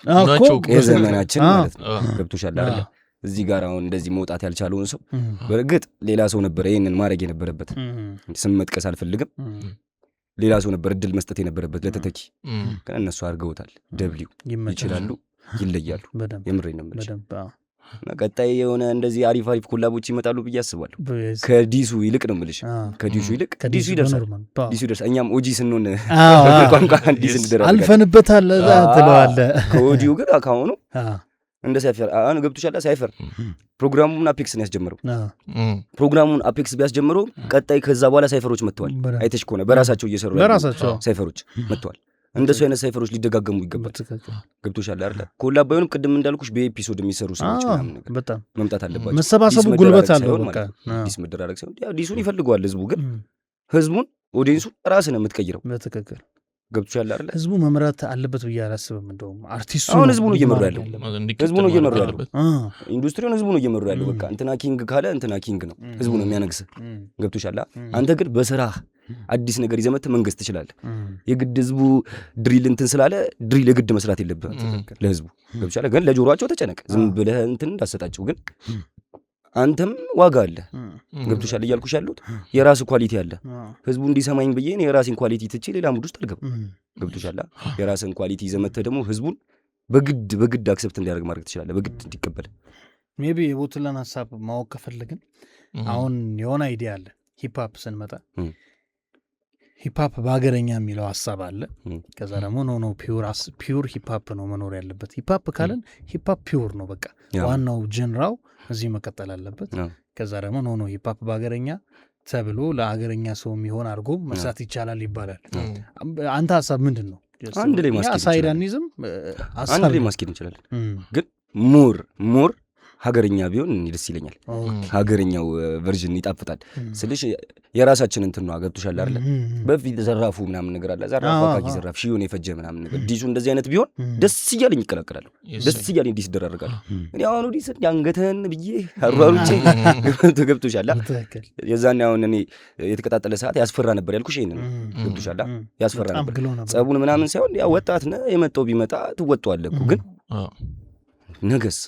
የዘመናችን ማለት ነው ገብቶሻል አይደል እዚህ ጋር አሁን እንደዚህ መውጣት ያልቻለውን ሰው በእርግጥ ሌላ ሰው ነበር ይሄንን ማድረግ የነበረበት ስም መጥቀስ አልፈልግም ሌላ ሰው ነበር እድል መስጠት የነበረበት ለተተኪ ግን እነሱ አድርገውታል ደብሊው ይችላሉ ይለያሉ የምሬን ነው ማለት ነው ቀጣይ የሆነ እንደዚህ አሪፍ ኮላቦች ይመጣሉ ብዬ አስባለሁ ከዲሱ ይልቅ ነው የምልሽ ከዲሱ ይልቅ ዲሱ ይደርሳል እኛም ኦጂ ስንሆን ቋንቋ ዲስ እንደረጋ አልፈንበታል ትለዋለህ ከኦዲዮ ግን አካውኑ እንደ ሳይፈር አሁን ገብቶሻል። ሳይፈር ፕሮግራሙን አፔክስ ነው ያስጀመረው። ፕሮግራሙን አፔክስ ቢያስጀምረው ቀጣይ ከዛ በኋላ ሳይፈሮች መጥተዋል። አይተሽ ከሆነ በራሳቸው እየሰሩ ሳይፈሮች መጥተዋል። እንደሱ አይነት ሳይፈሮች ሊደጋገሙ ይገባል። ገብቶሻል አይደል? ኮላብ ባይሆንም ቅድም እንዳልኩሽ በኤፒሶድ የሚሰሩ ሰዎች በጣም መምጣት አለባቸው። መሰባሰቡ ጉልበት አለው። በቃ ዲስ መደራረግ ሳይሆን ያው ዲሱን ይፈልገዋል ህዝቡ። ግን ህዝቡን ኦዲየንሱ ራስህ ነው የምትቀይረው። በትክክል ገብቶሻል አይደል? ህዝቡ መምራት አለበት ብዬ አላስብም። እንደውም አርቲስቱ አሁን ህዝቡ ነው እየመሩ ያለው። ህዝቡ ነው እየመሩ ያለው። ኢንዱስትሪውን ህዝቡ ነው እየመሩ ያለው። በቃ እንትና ኪንግ ካለ እንትና ኪንግ ነው። ህዝቡ ነው የሚያነግስህ። ገብቶሻል። አንተ ግን በስራህ አዲስ ነገር ይዘህ መጥተህ መንግስት ትችላለህ። የግድ ህዝቡ ድሪል እንትን ስላለ ድሪል የግድ መስራት የለብህም ለህዝቡ። ገብቶሻል። ግን ለጆሮአቸው ተጨነቅ። ዝም ብለህ እንትን እንዳሰጣቸው። ግን አንተም ዋጋ አለ። ገብቶሻል እያልኩሽ ያሉት የራስ ኳሊቲ አለ። ህዝቡ እንዲሰማኝ ብዬ እኔ የራሴን ኳሊቲ ትቼ ሌላ ሙድ ውስጥ አልገባም። ገብቶሻል። የራስን ኳሊቲ ይዘህ መጥተህ ደግሞ ህዝቡን በግድ አክሰፕት እንዲያደርግ ማድረግ ትችላለህ። በግድ እንዲቀበል ሜቢ የቦትላን ሀሳብ ማወቅ ከፈለግን አሁን የሆነ አይዲያ አለ። ሂፕሆፕ ስንመጣ ሂፕሆፕ በሀገረኛ የሚለው ሀሳብ አለ። ከዛ ደግሞ ኖ ፒውር ሂፕሆፕ ነው መኖር ያለበት። ሂፕሆፕ ካለን ሂፕሆፕ ፒውር ነው በቃ ዋናው ጀንራው እዚህ መቀጠል አለበት። ከዛ ደግሞ ኖ ሂፕሆፕ በሀገረኛ ተብሎ ለሀገረኛ ሰው የሚሆን አድርጎ መስራት ይቻላል ይባላል። አንተ ሀሳብ ምንድን ነው? አንድ ላይ ሳይዳኒዝም አንድ ላይ ማስኬድ እንችላለን። ግን ሞር ሀገርኛ ቢሆን ደስ ይለኛል። ሀገርኛው ቨርዥን ይጣፍጣል ስልሽ የራሳችን እንትን ነው። ገብቶሻል አይደል? በፊት ዘራፉ ምናምን ነገር አለ። ዘራፉ አካኪ ዘራፍ ሺውን የፈጀ ምናምን ነገር ዲሱ እንደዚህ አይነት ቢሆን ደስ እያለኝ ይቀላቀላለሁ። ደስ እያለኝ ዲስ ይደራረጋለሁ። እኔ አሁን ዲስ ያንገተን ብዬ አሯሩጬ ገብቶሻል። የዛኔ አሁን እኔ የተቀጣጠለ ሰዓት ያስፈራ ነበር ያልኩሽ ይሄንን ገብቶሻል። ያስፈራ ነበር ጸቡን ምናምን ሳይሆን ያው ወጣት ነህ የመጣው ቢመጣ ትወጣዋለህ እኮ። ግን ነገስ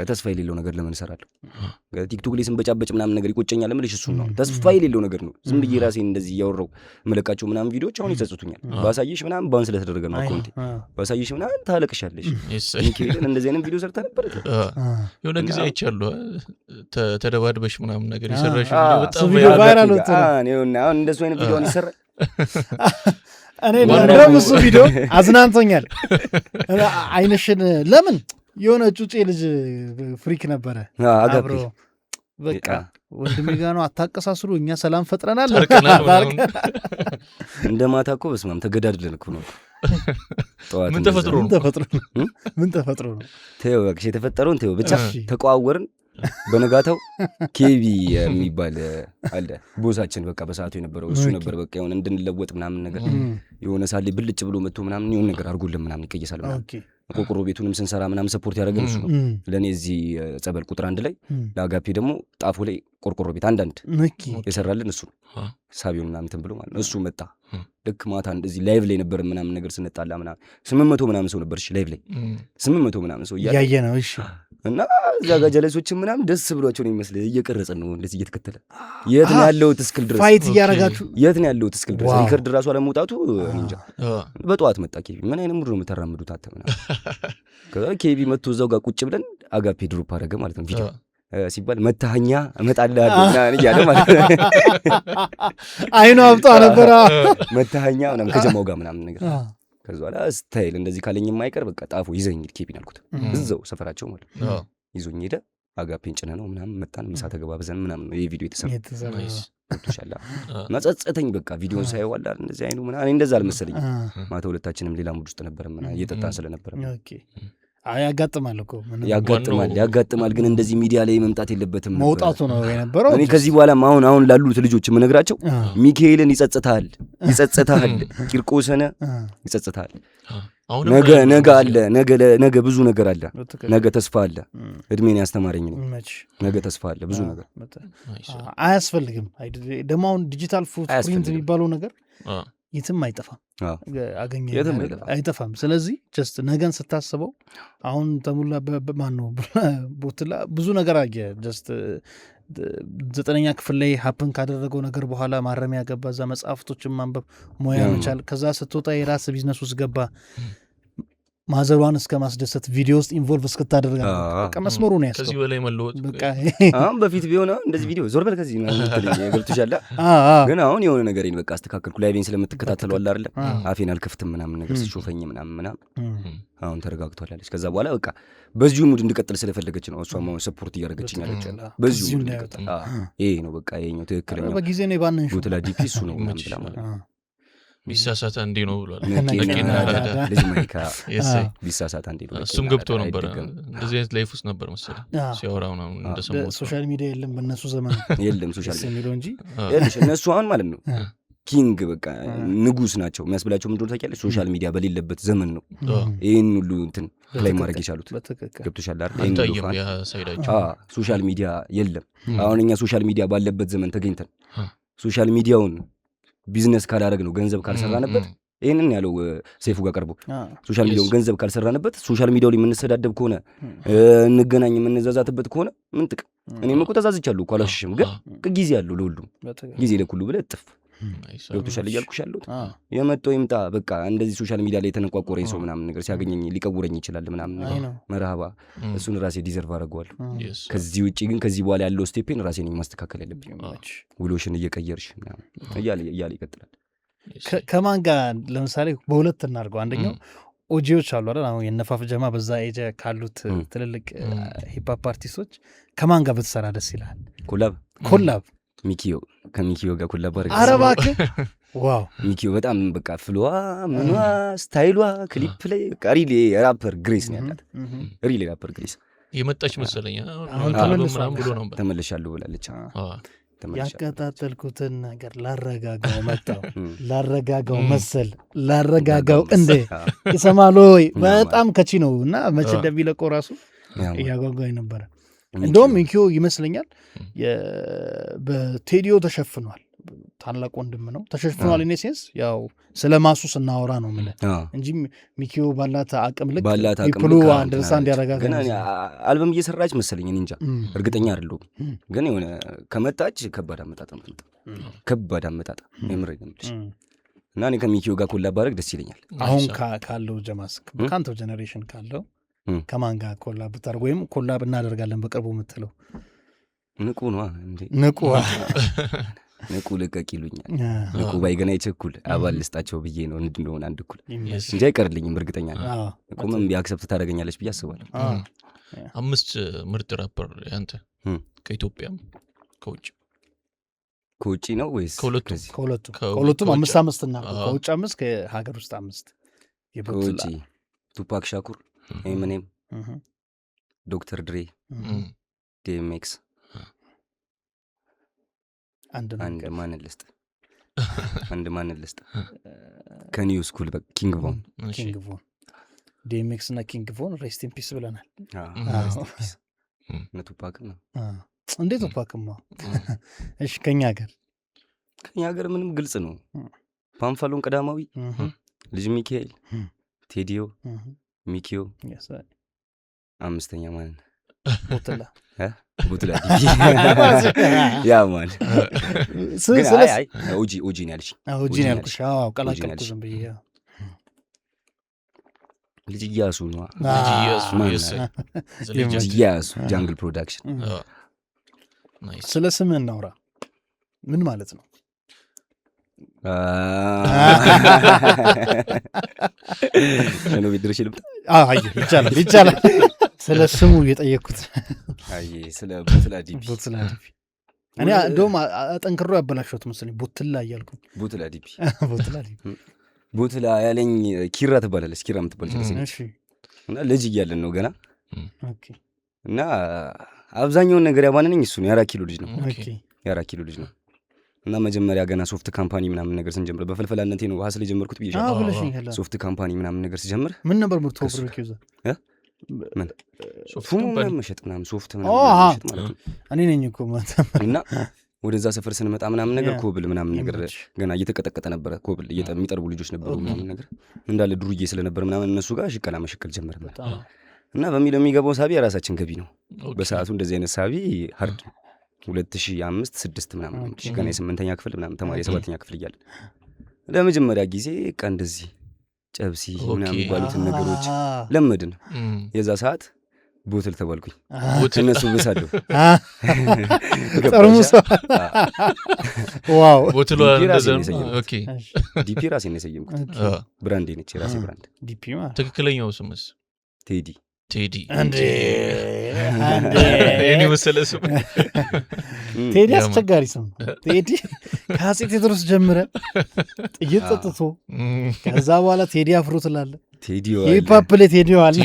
ተስፋ የሌለው ነገር ለምን እሰራለሁ? ቲክቶክ ላይ ስንበጫበጭ ምናምን ነገር ይቆጨኛል። እምልሽ እሱን ነው። ተስፋ የሌለው ነገር ነው። ዝም ብዬ ራሴን እንደዚህ እያወራሁ መለቃቸው ምናምን ቪዲዮዎች አሁን ይጸጽቱኛል። ባሳየሽ ምናምን ባን ስለተደረገ ነው አካውንቴ። ባሳየሽ ምናምን ታለቅሻለሽ። ሚካኤልን እንደዚህ አይነት ቪዲዮ ሰርታ ነበር የሆነ ጊዜ አይቻለሁ። ተደባድበሽ ምናምን ነገር የሰራሽ በጣም ቫይራል ወጣ። አሁን እንደሱ አይነት ቪዲዮ ይሰራል። እኔ እንደውም እሱ ቪዲዮ አዝናንቶኛል። አይንሽን ለምን የሆነ ጩጬ ልጅ ፍሪክ ነበረ አብሮ በቃ ወንድሜ ጋ ነው አታቀሳስሩ፣ እኛ ሰላም ፈጥረናል። እንደ ማታ እኮ በስማም ተገዳድለን እኮ ነው። ምን ተፈጥሮ ነው? ተይው እባክሽ፣ የተፈጠረውን ተይው ብቻ። ተቋወርን። በነጋታው ኬቢ የሚባል አለ ቦሳችን፣ በቃ በሰዓቱ የነበረው እሱ ነበር። በቃ የሆነ እንድንለወጥ ምናምን ነገር የሆነ ሳሌ ብልጭ ብሎ መጥቶ ምናምን የሆነ ነገር አድርጎልን ምናምን ይቀየሳል ምናምን። ቆርቆሮ ቤቱንም ስንሰራ ምናምን ሰፖርት ያደረገን እሱ ነው። ለእኔ እዚህ ጸበል ቁጥር 1 ላይ ለአጋፔ ደግሞ ጣፎ ላይ ቆርቆሮ ቤት አንዳንድ የሰራልን እሱ ነው። ሳቢውን ምናምን እንትን ብሎ ማለት ነው። እሱ መጣ ልክ ማታ እንደዚህ ላይቭ ላይ ነበር ምናምን ነገር ስንጣላ ምናምን 800 ምናምን ሰው ነበር። እሺ ላይቭ ላይ 800 ምናምን ሰው እያየ ነው። እሺ እና እዛ ጋር ጀለሶችን ምናምን ደስ ብሏቸው ነው የሚመስል እየቀረጸን ነው እንደዚህ እየተከተለ የት ነው ያለው ትስክል ድረስ ፋይት እያረጋችሁ የት ነው ያለው ትስክል ድረስ ሪከርድ ራሱ አለመውጣቱ እንጃ። በጠዋት መጣ ኬቢ። ምን አይነት ሙድ ነው የምታራምዱት አተ ምናምን። ከዛ ኬቢ መጥቶ እዛው ጋር ቁጭ ብለን አጋፔ ድሮፕ አደረገ ማለት ነው። ቪዲዮ ሲባል መታኛ እመጣልሃለሁ ምናምን እያለ ማለት ነው። አይኑ አብጧ ነበር መታኛ ምናምን ከጀማው ጋር ምናምን ነገር። ከዛ በኋላ ስታይል እንደዚህ ካለኝ የማይቀር በቃ ጣፎ ይዘኝ ኬቢን አልኩት። እዛው ሰፈራቸው ማለት ነው ይዞኝ ሄደ። አጋፔን ጭነ ነው ምናምን መጣን። ምሳ ተገባብዘን ምናምን ነው ይሄ ቪዲዮ የተሰራው። ወጥቷል መጸጸተኝ በቃ ቪዲዮን ሳይው አላ እንደዚህ አይኑ ምናምን እንደዛ አልመሰለኝ። ማታ ሁለታችንም ሌላ ሙድ ውስጥ ነበር ምናምን እየጠጣን ስለነበር። ኦኬ ያጋጥማል እኮ ያጋጥማል። ግን እንደዚህ ሚዲያ ላይ መምጣት የለበትም ነበር። መውጣቱ ነው የነበረው። እኔ ከዚህ በኋላ አሁን ላሉት ልጆች የምነግራቸው ሚካኤልን ይጸጽታል፣ ቂርቆስን ይጸጽታል። ነገ ብዙ ነገር አለ። ነገ ተስፋ አለ። እድሜን ያስተማረኝ ነው። ነገ ተስፋ አለ፣ ብዙ ነገር አያስፈልግም። ደግሞ አሁን ዲጂታል ፉትፕሪንት የሚባለው ነገር የትም አይጠፋም፣ አይጠፋም። ስለዚህ ጀስት ነገን ስታስበው አሁን ተሙላ ማነው ቦትላ ብዙ ነገር አየ። ጀስት 9ኛ ክፍል ላይ ሀፕን ካደረገው ነገር በኋላ ማረሚያ ገባ። እዛ መጽሐፍቶችን ማንበብ ሙያ መቻል። ከዛ ስትወጣ የራስ ቢዝነስ ውስጥ ገባ። ማዘሯን እስከ ማስደሰት ቪዲዮ ውስጥ ኢንቮልቭ እስክታደርጋ በቃ መስመሩ ነው ያስከው ከዚህ በላይ መለወጥ በቃ አሁን በፊት ቢሆን እንደዚህ ቪዲዮ ዞር በል ከዚህ ነው ገብቶሻል ግን አሁን የሆነ ነገር በቃ አስተካከልኩ ላይቬን ስለምትከታተለው አለ አይደል አፌን አልከፍትም ምናምን ነገር ሲሾፈኝ ምናምን አሁን ተረጋግቷል አለች ከዛ በኋላ በቃ በዚሁ ሙድ እንድቀጥል ስለፈለገች ነው እሷም አሁን ሰፖርት እያደረገችኝ ያለች በዚሁ ሙድ እንድቀጥል ይሄ ነው በቃ ይሄኛው ትክክለኛ በጊዜ ነው ባንንሹ ቦትላ ዲፒ እሱ ነው ምናምን ብላ ማለት ቢሳሳት አንዴ ነው ብሏል ልጅ ማይካ ቢሳሳት አንዴ ነው እሱም ገብቶ ነበር እንደዚህ አይነት ላይፍ ውስጥ ነበር መሰለኝ ሲያወራው ነው እንደሰማው ሶሻል ሚዲያ የለም በእነሱ ዘመን የለም ሶሻል ሚዲያ እንጂ እነሱ አሁን ማለት ነው ኪንግ በቃ ንጉስ ናቸው የሚያስብላቸው ምንድነው ታውቂያለሽ ሶሻል ሚዲያ በሌለበት ዘመን ነው ይሄን ሁሉ እንትን ፕላይ ማድረግ የቻሉት ገብቶሻል አይደል ሶሻል ሚዲያ የለም አሁን እኛ ሶሻል ሚዲያ ባለበት ዘመን ተገኝተን ሶሻል ሚዲያውን ቢዝነስ ካላረግ ነው ገንዘብ ካልሰራንበት ይሄንን ያለው ሰይፉ ጋር ቀርቦ ሶሻል ሚዲያውን ገንዘብ ካልሰራንበት ሶሻል ሚዲያው ላይ የምንሰዳደብ ከሆነ እንገናኝ የምንዛዛትበት ከሆነ ምን ጥቅም እኔም እኮ ተዛዝቻለሁ እኮ አላሽሽም ግን ጊዜ ያለው ለሁሉም ጊዜ ለኩሉ ብለህ እጥፍ ገብቶሻል እያልኩሽ ያለሁት የመጣው ይምጣ በቃ እንደዚህ ሶሻል ሚዲያ ላይ የተነቋቆረኝ ሰው ምናምን ነገር ሲያገኘኝ ሊቀውረኝ ይችላል ምናምን ነገር መርሃባ እሱን ራሴ ዲዘርቭ አደርገዋለሁ ከዚህ ውጪ ግን ከዚህ በኋላ ያለው ስቴፔን ራሴ ነኝ ማስተካከል ያለብኝ ውሎሽን እየቀየርሽ ምናምን እያለ ይቀጥላል ከማን ጋር ለምሳሌ በሁለት እናድርገው አንደኛው ኦጂዎች አሉ አይደል አሁን የነፋፍ ጀማ በዛ ኤጀ ካሉት ትልልቅ ሂፕ አርቲስቶች ከማን ጋር ብትሰራ ደስ ይላል ኮላብ ሚኪዮ ከሚኪዮ ጋር ኮላብ አድርገን ኧረ እባክህ ዋው ሚኪዮ በጣም በቃ ፍሎዋ ምኗ ስታይሏ ክሊፕ ላይ በቃ ሪሊ ራፐር ግሬስ ነው ያላት ሪሊ ራፐር ግሬስ የመጣች መሰለኝ አሁን ተመልሻለሁ ብላለች ያቀጣጠልኩትን ነገር ላረጋጋው መጣው ላረጋጋው መሰል ላረጋጋው እንዴ ይሰማል ወይ በጣም ከቺ ነው እና መቼ እንደሚለቀው ራሱ እያጓጓኝ ነበረ እንደውም ሚኪዮ ይመስለኛል በቴዲዮ ተሸፍኗል ታላቅ ወንድም ነው ተሸፍኗል ኢን ሴንስ ያው ስለማሱ ስናወራ ነው ምን እንጂ ሚኪዮ ባላት አቅም ልክ ፒፕሉ አንደርስታንድ ያደርጋል ግን አልበም እየሰራች መሰለኝ እኔ እንጃ እርግጠኛ አይደለሁም ግን የሆነ ከመጣች ከባድ አመጣጥ የምሬ ነው እና እኔ ከሚኪዮ ጋር ኮላብ ባደርግ ደስ ይለኛል አሁን ካለው ጀማስ ካንተው ጀነሬሽን ካለው ከማን ጋር ኮላብ ብታደርግ ወይም ኮላብ እናደርጋለን በቅርቡ የምትለው ንቁ ነው እንዴ ንቁ ልቀቅ ይሉኛል ንቁ ባይገና ይቸኩል አባል ልስጣቸው ብዬ ነው እንደሆነ አንድ እኩል እንጂ አይቀርልኝም እርግጠኛ ነኝ ንቁም ያክሰፕት ታደርገኛለች ብዬ አስባለሁ 5 ምርጥ ራፐር ያንተ ከኢትዮጵያም ከውጭ ነው ወይስ ከሁለቱም 5 እና ከውጭ 5 ከሀገር ውስጥ 5 ከውጭ ቱፓክ ሻኩር ኤምኔም ዶክተር ድሬ ዲኤምኤክስ አንድ ማን ልስጥ ከኒው ስኩል ኪንግ ቮን ዲኤምኤክስ እና ኪንግ ቮን ሬስት ኢን ፒስ ብለናል ቱፓክ ነው እንዴ ቱፓክማ እሺ ከኛ ሀገር ምንም ግልጽ ነው ፓንፋሎን ቀዳማዊ ልጅ ሚካኤል ቴዲዮ ሚኪዮ አምስተኛ ማን ቡትላ ያ ማን ኦጂ ነው ያልሽ ቀላቀልኩ ዝም ብዬ ልጅ እያሱ ነው ልጅ እያሱ ጃንግል ፕሮዳክሽን ስለ ስምህ እናውራ ምን ማለት ነው ነው ቢድርሽ ልምጣ ይቻላል ስለ ስሙ የጠየቅኩት ስለ ቦትላ ዲፒ እኔ እንደውም አጠንክሮ ያበላሸሁት መሰለኝ ቦትላ እያልኩኝ ቦትላ ያለኝ ኪራ ትባላለች ኪራ የምትባል እና ልጅ እያለን ነው ገና እና አብዛኛውን ነገር ያባነነኝ እሱ ነው የ4 ኪሎ ልጅ ነው እና መጀመሪያ ገና ሶፍት ካምፓኒ ምናምን ነገር ስንጀምር በፈልፈላነቴ ነው ሀስል የጀመርኩት ብዬሻለሁ ሶፍት ካምፓኒ ምናምን ነገር ሲጀምር ምን ነበር ምርቶ ብሩክ ምን ፉሙ ምናምን መሸጥ ምናምን ሶፍት ምናምን መሸጥ ማለት ነው እኔ ነኝ እኮ ማለት እና ወደዛ ሰፈር ስንመጣ ምናምን ነገር ኮብል ምናምን ነገር ገና እየተቀጠቀጠ ነበረ ኮብል የሚጠርቡ ልጆች ነበሩ ምናምን ነገር እንዳለ ዱርዬ ስለነበር ምናምን እነሱ ጋር ሽቀላ መሸቀል ጀመረ እና በሚለው የሚገባው ሳቢ የራሳችን ገቢ ነው በሰዓቱ እንደዚህ አይነት ሳቢ ሀርድ 2005-6 ምናምን ገና የ8ኛ ክፍል ምናምን ተማሪ የ7ኛ ክፍል እያለ ለመጀመሪያ ጊዜ በቃ እንደዚህ ጨብሲ ምናምን የሚባሉትን ነገሮች ለመድን። የዛ ሰዓት ቦትል ተባልኩኝ። እነሱ ብሳለሁ ጠርሙስ ዋው ቦትል ዲፒ ራሴ ነው የሰየምኩት። ብራንዴ ነች የራሴ ብራንድ ዲፒ። ትክክለኛው ስምስ? ቴዲ እንዴ እኔ መሰለ ስም ቴዲ አስቸጋሪ ስም። ቴዲ ከአፄ ቴዎድሮስ ጀምረ ጥይት ጠጥቶ ከዛ በኋላ ቴዲ አፍሮ ትላለህ። ሂፓፕ ላይ ቴዲ አለ።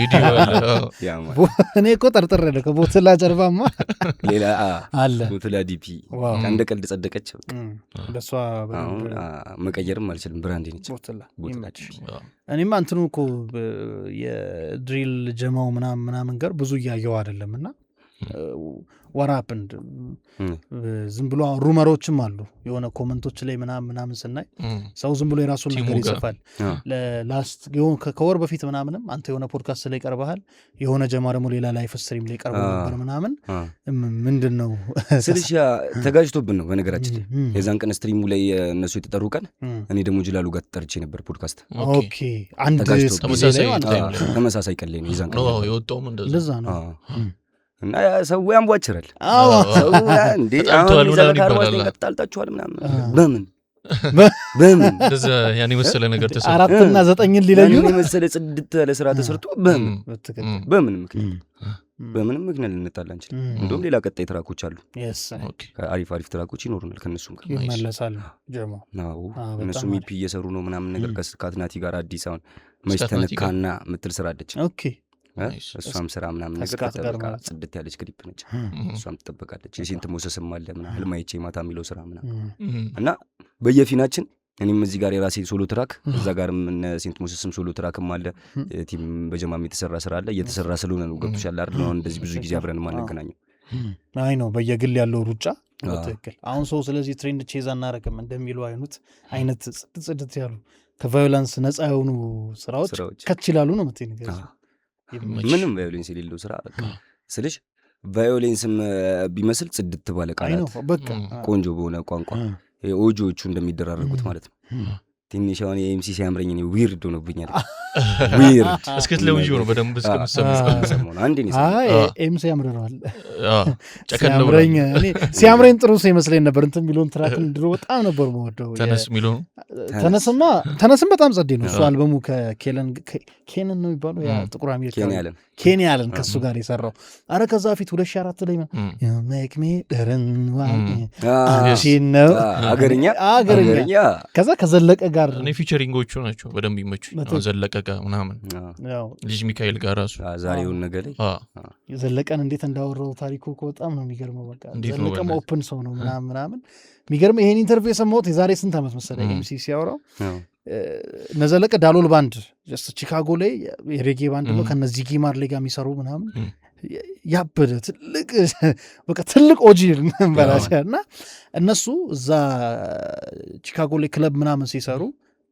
እኔ እኮ ጠርጥሬ ነው ከቦትላ ጀርባማ ሌላ አለ። ቦትላ ዲፒ እንደ ቀልድ ጸደቀች። እንደሷ መቀየርም አልችልም። ብራንዴ ነች ቦትላ። እኔማ እንትኑ እኮ የድሪል ጀማው ምናምን ጋር ብዙ እያየው አይደለም እና ወራፕንድ ዝም ብሎ ሩመሮችም አሉ የሆነ ኮመንቶች ላይ ምናምን ስናይ ሰው ዝም ብሎ የራሱን ነገር ይጽፋል። ላስት ከወር በፊት ምናምንም አንተ የሆነ ፖድካስት ላይ ቀርበሃል፣ የሆነ ጀማ ደግሞ ሌላ ላይፍ ስትሪም ላይ ቀርበው ነበር ምናምን። ምንድን ነው ስልሽ ተጋጅቶብን ነው በነገራችን። የዛን ቀን ስትሪሙ ላይ እነሱ የተጠሩ ቀን እኔ ደግሞ ጅላሉ ጋር ተጠርቼ ነበር ፖድካስት። ኦኬ አንድ ተመሳሳይ ቀን ላይ ነው የዛን ቀን የወጣውም እንደዛ ነው። እና ሰው ያንቧችራል። ሰው እንዴ ቀጥታልታችኋል ምናምን በምን ያኔ መሰለ ነገር ተሰርቶ 4 እና 9 ሊለዩ ያኔ መሰለ ጽድት ያለ ስራ ተሰርቶ በምን ምክንያት ልንጣላ እንችላለን? እንደውም ሌላ ቀጣይ ትራኮች አሉ። አሪፍ ትራኮች ይኖሩናል። ከነሱም ጋር ይመለሳሉ። እነሱም ኢፒ እየሰሩ ነው ምናምን ነገር ከአትናቲ ጋር አዲስ አሁን መሽተነካና ምትል ስራ አለች። እሷም ስራ ምናምን ነገር ተጠበቃ ጽድት ያለች ክሊፕ ነች። እሷም ትጠበቃለች። የሴንት ሞሰስም አለ ምናምን ህልማይቼ ማታ የሚለው ስራ ምናምን እና በየፊናችን እኔም እዚህ ጋር የራሴ ሶሎ ትራክ እዛ ጋርም እነ ሴንት ሞሰስም ሶሎ ትራክም አለ። ቲም በጀማም የተሰራ ስራ አለ። እየተሰራ ስለሆነ ነው ገብቶሻል አይደል? ነው እንደዚህ ብዙ ጊዜ አብረን ማንገናኘው። አይ ነው በየግል ያለው ሩጫ በትክክል አሁን ሰው ስለዚህ ትሬንድ ቼዝ አናረግም እንደሚለው አይነት ጽድት ያሉ ከቫዮላንስ ነፃ የሆኑ ስራዎች ከችላሉ ነው ምትይ ነገር ምንም ቫዮሌንስ የሌለው ስራ ስልሽ ቫዮሌንስም ቢመስል ጽድት ባለ ቃላት ቆንጆ በሆነ ቋንቋ ኦጆቹ እንደሚደራረጉት ማለት ነው። ትንሽ አሁን የኤምሲ ሲያምረኝ ነው ዊርድ ሆኖብኛል። ዊርድ እስከትለውዩ ነው በደንብ እስከምሰማው አንዴ ነው። አይ ኤምሲ ያምረዋል። ሲያምረኝ እኔ ሲያምረኝ ጥሩ ሰው ይመስለኝ ነበር። እንትን ሚሊዮን ትራክን ድሮ በጣም ነበር የምወደው። ተነስም በጣም ጸዴ ነው። እሱ አልበሙ ከኬነን ነው የሚባለው ያ ጥቁር አሜሪካ ኬንያልን ከሱ ጋር የሰራው። አረ ከዛ በፊት 2004 ላይ ሜክ ሚ ደረን አንቺ ነው አገርኛ ከዛ ከዘለቀ ጋር እኔ ፊቸሪንጎቹ ናቸው በደንብ ይመቹ። ዘለቀ ጋር ምናምን ልጅ ሚካኤል ጋር ራሱ ዛሬውን ነገር ላይ ዘለቀን እንዴት እንዳወራው ታሪኩ በጣም ነው የሚገርመው። በቃ ዘለቀም ኦፕን ሰው ነው ምናምን የሚገርመው። ይሄን ኢንተርቪው የሰማሁት የዛሬ ስንት ዓመት መሰለኝ ኤምሲ ሲያወራው ነዘለቀ ዳሎል ባንድ ጀስት ቺካጎ ላይ የሬጌ ባንድ ነው ከነዚህ ጊማር ላይ ጋር የሚሰሩ ምናምን ያበደ ትልቅ ኦጂ በላቸና እነሱ እዛ ቺካጎ ላይ ክለብ ምናምን ሲሰሩ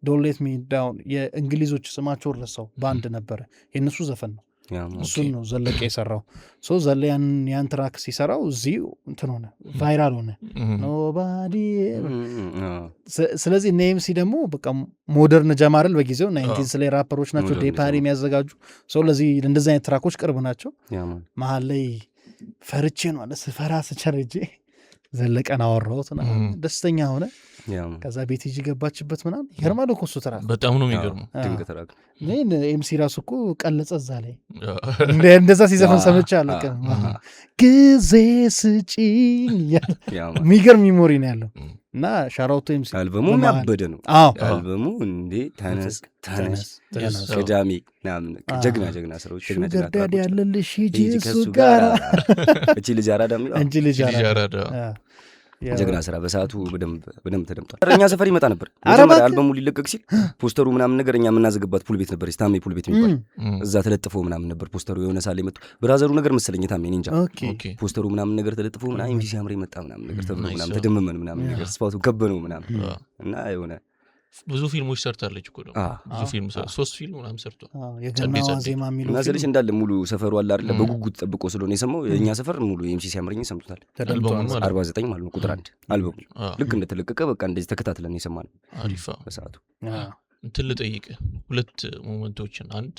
ዶንት ሌት ሚ ዳውን የእንግሊዞች ስማቸው ረሳው ባንድ ነበረ። የእነሱ ዘፈን ነው። እሱን ነው ዘለቀ የሰራው። ዘለ ያን ትራክ ሲሰራው እዚህ እንትን ሆነ ቫይራል ሆነ ኖባዲ። ስለዚህ እነ ኤምሲ ደግሞ በቃ ሞደርን ጀማርል በጊዜው 19 ላይ ራፐሮች ናቸው ዴፓሪ የሚያዘጋጁ ሰው። ለዚህ እንደዚህ አይነት ትራኮች ቅርብ ናቸው። መሀል ላይ ፈርቼ ነው አለ ስፈራ ስቸርጄ ዘለቀን አወራሁት እና ደስተኛ ሆነ። ከዛ ቤት ይጂ ገባችበት ምናምን ይገርማል እኮ እሱ ትራክ በጣም ነው የሚገርመው። ድንቅ ትራክ ምን ኤምሲ ራሱ እኮ ቀለጸ እዛ ላይ እንደዛ ሲዘፈን ሰምቻለሁ። ጊዜ ስጪኝ የሚገርም ሚሞሪ ነው ያለው እና ሻራውቶ ኤምሲ አልበሙ ያበደ ነው። አልበሙ እንዴ ተነስ ቅዳሜ ምናምን ጀግና ስራዎች ጀግና ያለልሽ ሂጂ እሱ ጋር እቺ ልጅ አራዳ አንቺ ልጅ አራዳ ጀግና ስራ በሰዓቱ በደንብ ተደምጧል። እኛ ሰፈር ይመጣ ነበር መጀመሪያ አልበሙ ሊለቀቅ ሲል ፖስተሩ ምናምን ነገር እኛ የምናዘግባት ፑል ቤት ነበር፣ ስታሜ ፑል ቤት የሚባል እዛ ተለጥፎ ምናምን ነበር ፖስተሩ። የሆነ ሳለ መጡ ብራዘሩ ነገር መሰለኝ ታሜ እንጃ ፖስተሩ ምናምን ነገር ተለጥፎ ምናምን ኤምሲ ሲያምር ይመጣ ምናምን ነገር ተብሎ ምናምን ተደመመን ምናምን ነገር ስፋቱ ከበነው ምናምን እና የሆነ ብዙ ፊልሞች ሰርታለች እኮ ነው። ብዙ ፊልም 3 ፊልም ምናምን ሰርቷል። የገናዋ ዜማ የሚሉ እና ስለዚህ እንዳለ ሙሉ ሰፈሩ አለ አይደል በጉጉት ጠብቆ ስለሆነ የሰማው የኛ ሰፈር ሙሉ ኤምሲ ሲያምረኝ ሰምቷል። 49 ማለት ነው ቁጥር 1 አልበሙ ልክ እንደተለቀቀ በቃ እንደዚህ ተከታትለን የሰማነው አሪፋ በሰዓቱ እንትን ልጠይቅህ ሁለት ሞመንቶችን አንድ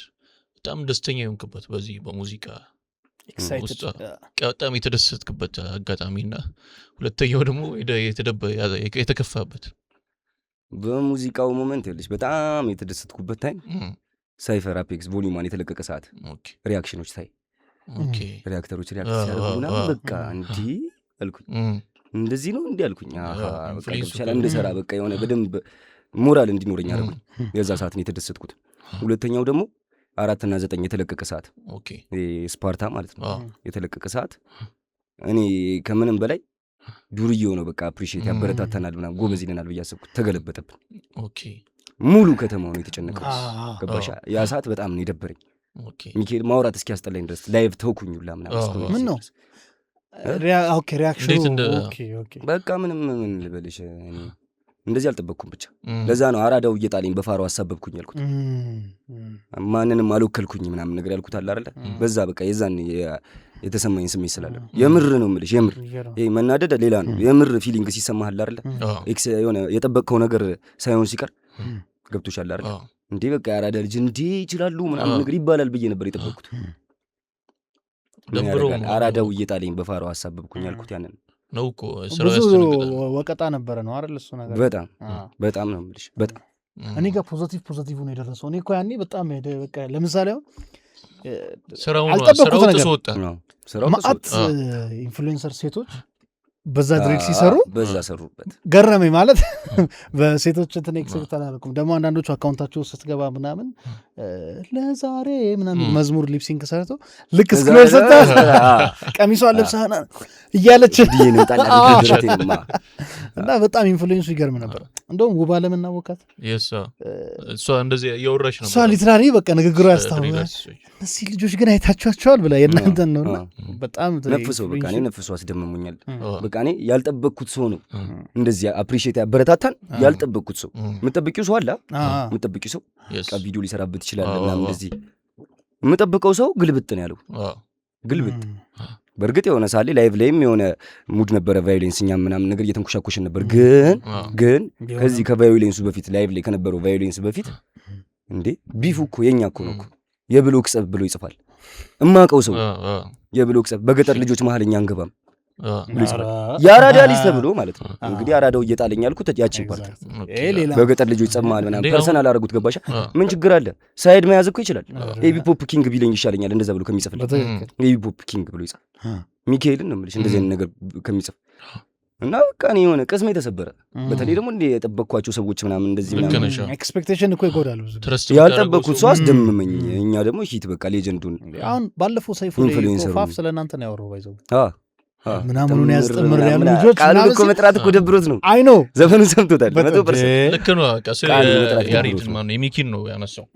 በጣም ደስተኛ የሆንክበት በዚህ በሙዚቃ ኤክሳይትድ በጣም የተደሰትክበት አጋጣሚና ሁለተኛው ደግሞ የተከፋበት በሙዚቃው ሞመንት ይልሽ በጣም የተደሰትኩበት ታይም ሳይፈር አፔክስ ቮሊዩም 1 የተለቀቀ ሰዓት ሪአክሽኖች ታይ ሪአክተሮች ሪአክት ሲያደርጉና በቃ እንዲ አልኩኝ እንደዚህ ነው እንዲ አልኩኝ በቃ ገብቻለሁ እንደሰራ በቃ የሆነ በደንብ ሞራል እንዲኖረኝ አደረጉኝ የዛ ሰዓት ነው የተደሰትኩት ሁለተኛው ደግሞ 4 እና 9 የተለቀቀ ሰዓት ስፓርታ ማለት ነው የተለቀቀ ሰዓት እኔ ከምንም በላይ ዱርዬው ነው በቃ አፕሪሺየት ያበረታታናል ምናምን ጎበዝ ይለናል ብዬ አሰብኩት ተገለበጠብኝ ሙሉ ከተማው ነው የተጨነቀው ገባሽ ያ ሰዓት በጣም ነው የደበረኝ ሚካኤል ማውራት እስኪያስጠላኝ ድረስ ላይቭ ተውኩኝ ሁላ ምናምን ምን ነው ሪአክሽን በቃ ምንም ምን ልበልሽ እንደዚህ አልጠበቅኩም ብቻ ለዛ ነው አራዳው እየጣለኝ በፋራው አሳበብኩኝ ያልኩት ማንንም አልወከልኩኝ ምናምን ነገር ያልኩት አለ አይደል በዛ በቃ የዛን የተሰማኝ ስሜት ስላለ የምር ነው የምልሽ የምር ይሄ መናደድ ሌላ ነው የምር ፊሊንግ ሲሰማህ አለ አይደል ኤክስ የሆነ የጠበቅከው ነገር ሳይሆን ሲቀር ገብቶሻል አይደል እንዴ በቃ አራዳ ልጅ እንዴ ይችላሉ ምናምን ነገር ይባላል ብዬ ነበር የጠበቅኩት አራዳው እየጣለኝ በፋራው አሳበብኩኝ ያልኩት ያንን ነው እኮ ብዙ ወቀጣ ነበረ ነው አይደል እሱ ነገር በጣም ነው የምልሽ በጣም እኔ ጋር ፖዚቲቭ ነው የደረሰው እኔ እኮ ያኔ በጣም በቃ ለምሳሌ ስራው ተሰወጣ ማአት ኢንፍሉዌንሰር ሴቶች በዛ ድሬክ ሲሰሩ በዛ ሰሩበት ገረመኝ ማለት በሴቶች እንትን ኤክስፔክት አላልኩም ደግሞ አንዳንዶቹ አካውንታቸው ስትገባ ምናምን ለዛሬ ምናምን መዝሙር ሊፕሲንክ ሰርተው ልክ ስክሮል ሰጣ ቀሚሷን ለብሳና እያለች እና በጣም ኢንፍሉዌንሱ ይገርም ነበር እንደውም ውብ አለምና ወቃት እሷ እንደዚህ እያወራች ነበር እሷ ሊትራሊ በቃ ንግግሩ ያስታውቃል እነዚህ ልጆች ግን አይታችኋቸዋል ብላ የእናንተን ነውና በጣም ነፍሰው በቃ እኔ ነፍሰው አስደምሙኛል በቃ እኔ ያልጠበቅኩት ሰው ነው እንደዚህ አፕሪሺየት ያበረታታን ያልጠበቅኩት ሰው የምጠብቂው ሰው አለ የምጠብቂው ሰው በቃ ቪዲዮ ሊሰራበት ይችላል እና እንደዚህ የምጠብቀው ሰው ግልብጥ ነው ያለው ግልብጥ በርግጥ የሆነ ሳሌ ላይቭ ላይም የሆነ ሙድ ነበረ ቫዮሌንስኛ ምናምን ነገር እየተንኩሻኮሽን ነበር ግን ከዚህ ከቫዮሌንሱ በፊት ላይቭ ላይ ከነበረው ቫዮሌንስ በፊት እንዴ ቢፉ እኮ የኛ እኮ ነው የብሎክ ጸብ ብሎ ይጽፋል እማቀው ሰው የብሎክ ጸብ በገጠር ልጆች መሀል እኛ አንገባም ያራዳ ልጅ ተብሎ ማለት ነው እንግዲህ አራዳው እየጣለኝ ያልኩት ያቺን ፓርት በገጠር ልጆች ጸብ መሀል ምናምን ፐርሰናል አደረጉት ገባሻ ምን ችግር አለ ሳይድ መያዝ እኮ ይችላል ኤቢ ፖፕ ኪንግ ቢለኝ ይሻለኛል እንደዛ ብሎ ከሚጽፍልኝ ኤቢ ፖፕ ኪንግ ብሎ ይጻፍ ሚካኤልን ነው የምልሽ እንደዚህ አይነት ነገር ከሚጽፍ እና በቃ እኔ የሆነ ቅስሜ ተሰበረ በተለይ ደግሞ እንደ የጠበቅኳቸው ሰዎች ምናምን እንደዚህ ምናምን ኤክስፔክቴሽን እኮ ይጎዳል ብዙ ያልጠበቅኩት ሰው አስደምመኝ እኛ ደግሞ ሂት በቃ ሌጀንዱን አሁን ባለፈው ሰይፉ ላይ ፋፍ ስለናንተ ነው ያወራው ባይዘው ምናምኑን ያስጠምር ያሉ ልጆች ቃሉ እኮ መጥራት እኮ ደብሮት ነው አይ ነው ዘፈኑ ሰምቶታል 100% ልክ ነው በቃ ያሬድ ማነው የሚኪን ነው ያነሳው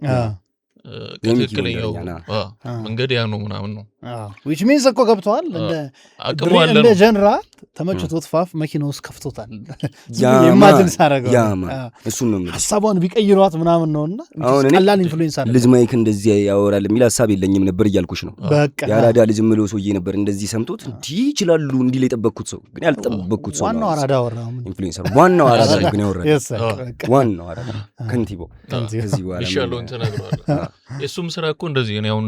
ትክክለኛው መንገድ ያ ነው ምናምን ነው which means እኮ ገብተዋል እንደ ጀነራል ተመችቶት ፋፍ መኪና ውስጥ ከፍቶታል የማድን ሳረጋው እሱን ነው ማለት ሐሳቡን ቢቀይሯት ምናምን ነውና ቀላል ኢንፍሉዌንስ አለ ልጅ ማይክ እንደዚህ ያወራል የሚል ሐሳብ የለኝም ነበር እያልኩሽ ነው ያራዳ ልጅ ምለው ሰውዬ ነበር እንደዚህ ሰምቶት እንዲህ ይችላሉ እንዲህ ላይ ጠበቅኩት ሰው ግን ያልጠበቅኩት ሰው ዋናው አራዳ ወራው ኢንፍሉዌንሰር ዋናው አራዳ ግን ያወራል ዋናው አራዳ ከንቲቦ ከዚህ በኋላ ይሻለው ተናግሯል የሱም ስራ እኮ እንደዚህ እኔ አሁን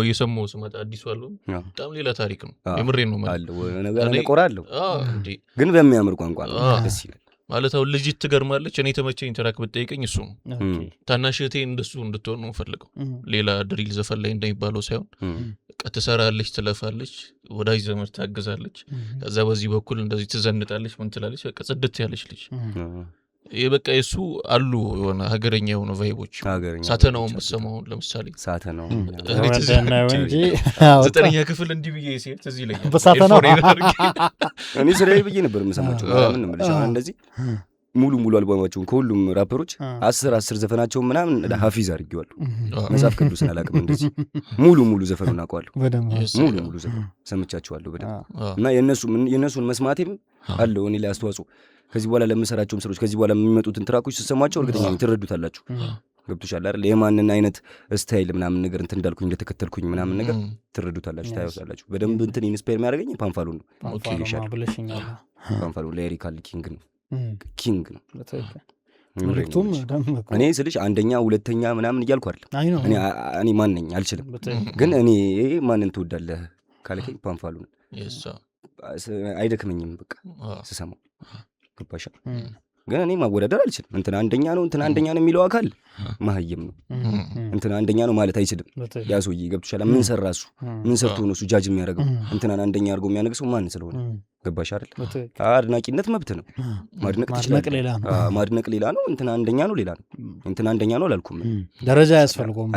እየሰማው ስመጣ አዲስ አለው በጣም ሌላ ታሪክ ነው የምሬን ነው ማለት ነገር ለቆራለሁ ግን በሚያምር ቋንቋ ነው ደስ ይላል ማለት አሁን ልጅ ትገርማለች እኔ ተመቸኝ ተራክ ብትጠይቀኝ እሱ ነው ታናሽ እህቴ እንደሱ እንድትሆን ነው ፈልገው ሌላ ድሪል ዘፈን ላይ እንደሚባለው ሳይሆን ትሰራለች ትለፋለች ወዳጅ ዘመድ ታገዛለች ከዛ በዚህ በኩል እንደዚህ ትዘንጣለች ምን ትላለች በቃ ጽድት ያለች ልጅ የበቃ እሱ አሉ የሆነ ሀገረኛ የሆነ ቫይቦች ሳተናው መስማው ለምሳሌ ሳተናው እንጂ ዘጠነኛ ክፍል እንዲህ ብዬ ሲል እዚህ ላይ በሳተናው እኔ ስራዬ ብዬ ነበር የምሰማቸው ምን ማለት ነው እንደዚህ ሙሉ አልባማቸውን ከሁሉም ራፐሮች 10 ዘፈናቸውን ምናምን ሀፊዝ አድርጌዋለሁ መጽሐፍ ቅዱስን አላውቅም እንደዚህ ሙሉ ዘፈኑን አውቀዋለሁ ሙሉ ዘፈኑ ሰምቻቸዋለሁ በደንብ እና የእነሱን መስማቴም አለው እኔ ላይ አስተዋጽኦ ከዚህ በኋላ ለምሰራቸውም ስራዎች ከዚህ በኋላ የሚመጡትን ትራኮች ሲሰማቸው እርግጠኛ ነኝ ትረዱታላችሁ ገብቶሻል አይደል የማንን አይነት ስታይል ምናምን ነገር እንትን እንዳልኩኝ እንደተከተልኩኝ ምናምን ነገር ትረዱታላችሁ ታዩታላችሁ በደንብ እንትን ኢንስፓየር የሚያደርገኝ ፓንፋሉን ነው ፓንፋሉን ላይሪካል ኪንግ ነው እኔ ስልሽ አንደኛ ሁለተኛ ምናምን እያልኩ አይደለም። እኔ ማን ነኝ አልችልም። ግን እኔ ማንን ትወዳለህ ካለከኝ ፓንፋሉን አይደክመኝም በቃ ስሰማው። ገባሻ? ግን እኔ ማወዳደር አልችልም። እንትና አንደኛ ነው እንትና አንደኛ ነው የሚለው አካል ማህየም ነው። እንትና አንደኛ ነው ማለት አይችልም ያ ሰውዬ። ገብቶሻል? ምን ሰራ እሱ? ምን ሰርቶ ነው እሱ ጃጅ የሚያደርገው? እንትናን አንደኛ አድርጎ የሚያነግሰው ማን ስለሆነ? ገባሽ አይደል? አድናቂነት መብት ነው። ማድነቅ ትችላለህ። ማድነቅ ሌላ ነው፣ እንትና አንደኛ ነው ሌላ ነው። እንትና አንደኛ ነው አላልኩም። ደረጃ አያስፈልገውም።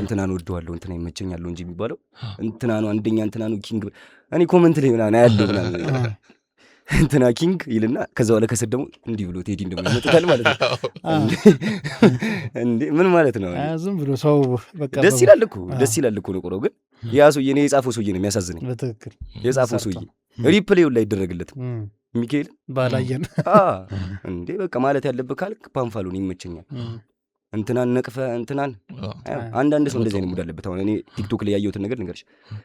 እንትናን ወደዋለሁ እንትና ይመቸኛል እንጂ የሚባለው እንትና ነው አንደኛ እንትና ነው ኪንግ። እኔ ኮመንት ላይ ምናምን አያለሁ ምናምን እንትና ኪንግ ይልና ከዛ በኋላ ከስር ደግሞ እንዲህ ብሎ ቴዲ እንደሚመጣል ማለት ነው። እንዴ ምን ማለት ነው? ዝም ብሎ ሰው በቃ ደስ ይላል እኮ ነው ቆሮ። ግን ያ ሰውዬ እኔ የጻፈው ሰውዬ ነው የሚያሳዝነኝ። በትክክል የጻፈው ሰውዬ ሪፕሌው ላይ አይደረግለትም። ሚካኤል ባላየን እንዴ በቃ ማለት ያለብህ ካልክ ፓንፋሉን ይመቸኛል እንትናን ነቅፈ እንትናን አንዳንድ ሰው እንደዚህ አይነት ሙድ አለበት። አሁን እኔ ቲክቶክ ላይ ያየሁትን ነገር ልንገርሽ።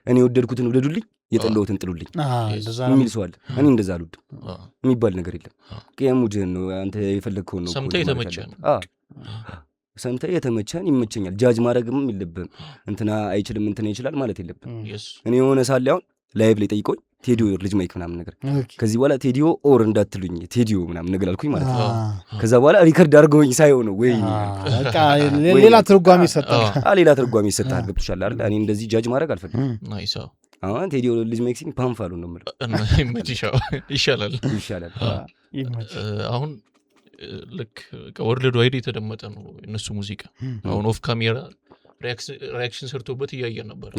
እኔ የወደድኩትን ውደዱልኝ፣ የጠላሁትን ጥሉልኝ የሚል ሰው አለ። እኔ እንደዛ አልወድም የሚባል ነገር የለም። ሙድህን ነው አንተ የፈለግከውን ነው ሰምተህ የተመቸህን ይመቸኛል። ጃጅ ማድረግም የለብህም። እንትና አይችልም እንትና ይችላል ማለት የለብህም። እኔ የሆነ ሳለ አሁን ላይቭ ላይ ጠይቆኝ ቴዲዮ ልጅ ማይክ ምናምን ነገር ከዚህ በኋላ ቴዲዮ ኦር እንዳትሉኝ ቴዲዮ ምናምን ነገር አልኩኝ ማለት ነው። ከዛ በኋላ ሪከርድ አድርገውኝ ሳይሆን ነው ወይ በቃ ሌላ ትርጓሜ ይሰጣል። ሌላ ትርጓሜ ይሰጣል። ገብቶሻል አይደል? እኔ እንደዚህ ጃጅ ማድረግ አልፈልግም። አሁን ቴዲዮ ልጅ ማይክ ሲኝ ፓንፋሉ ነው የምለው። ይሻላል። አሁን ልክ ከወርልድ ዋይድ የተደመጠ ነው እነሱ ሙዚቃ። አሁን ኦፍ ካሜራ ሪያክሽን ሰርቶበት እያየን ነበር።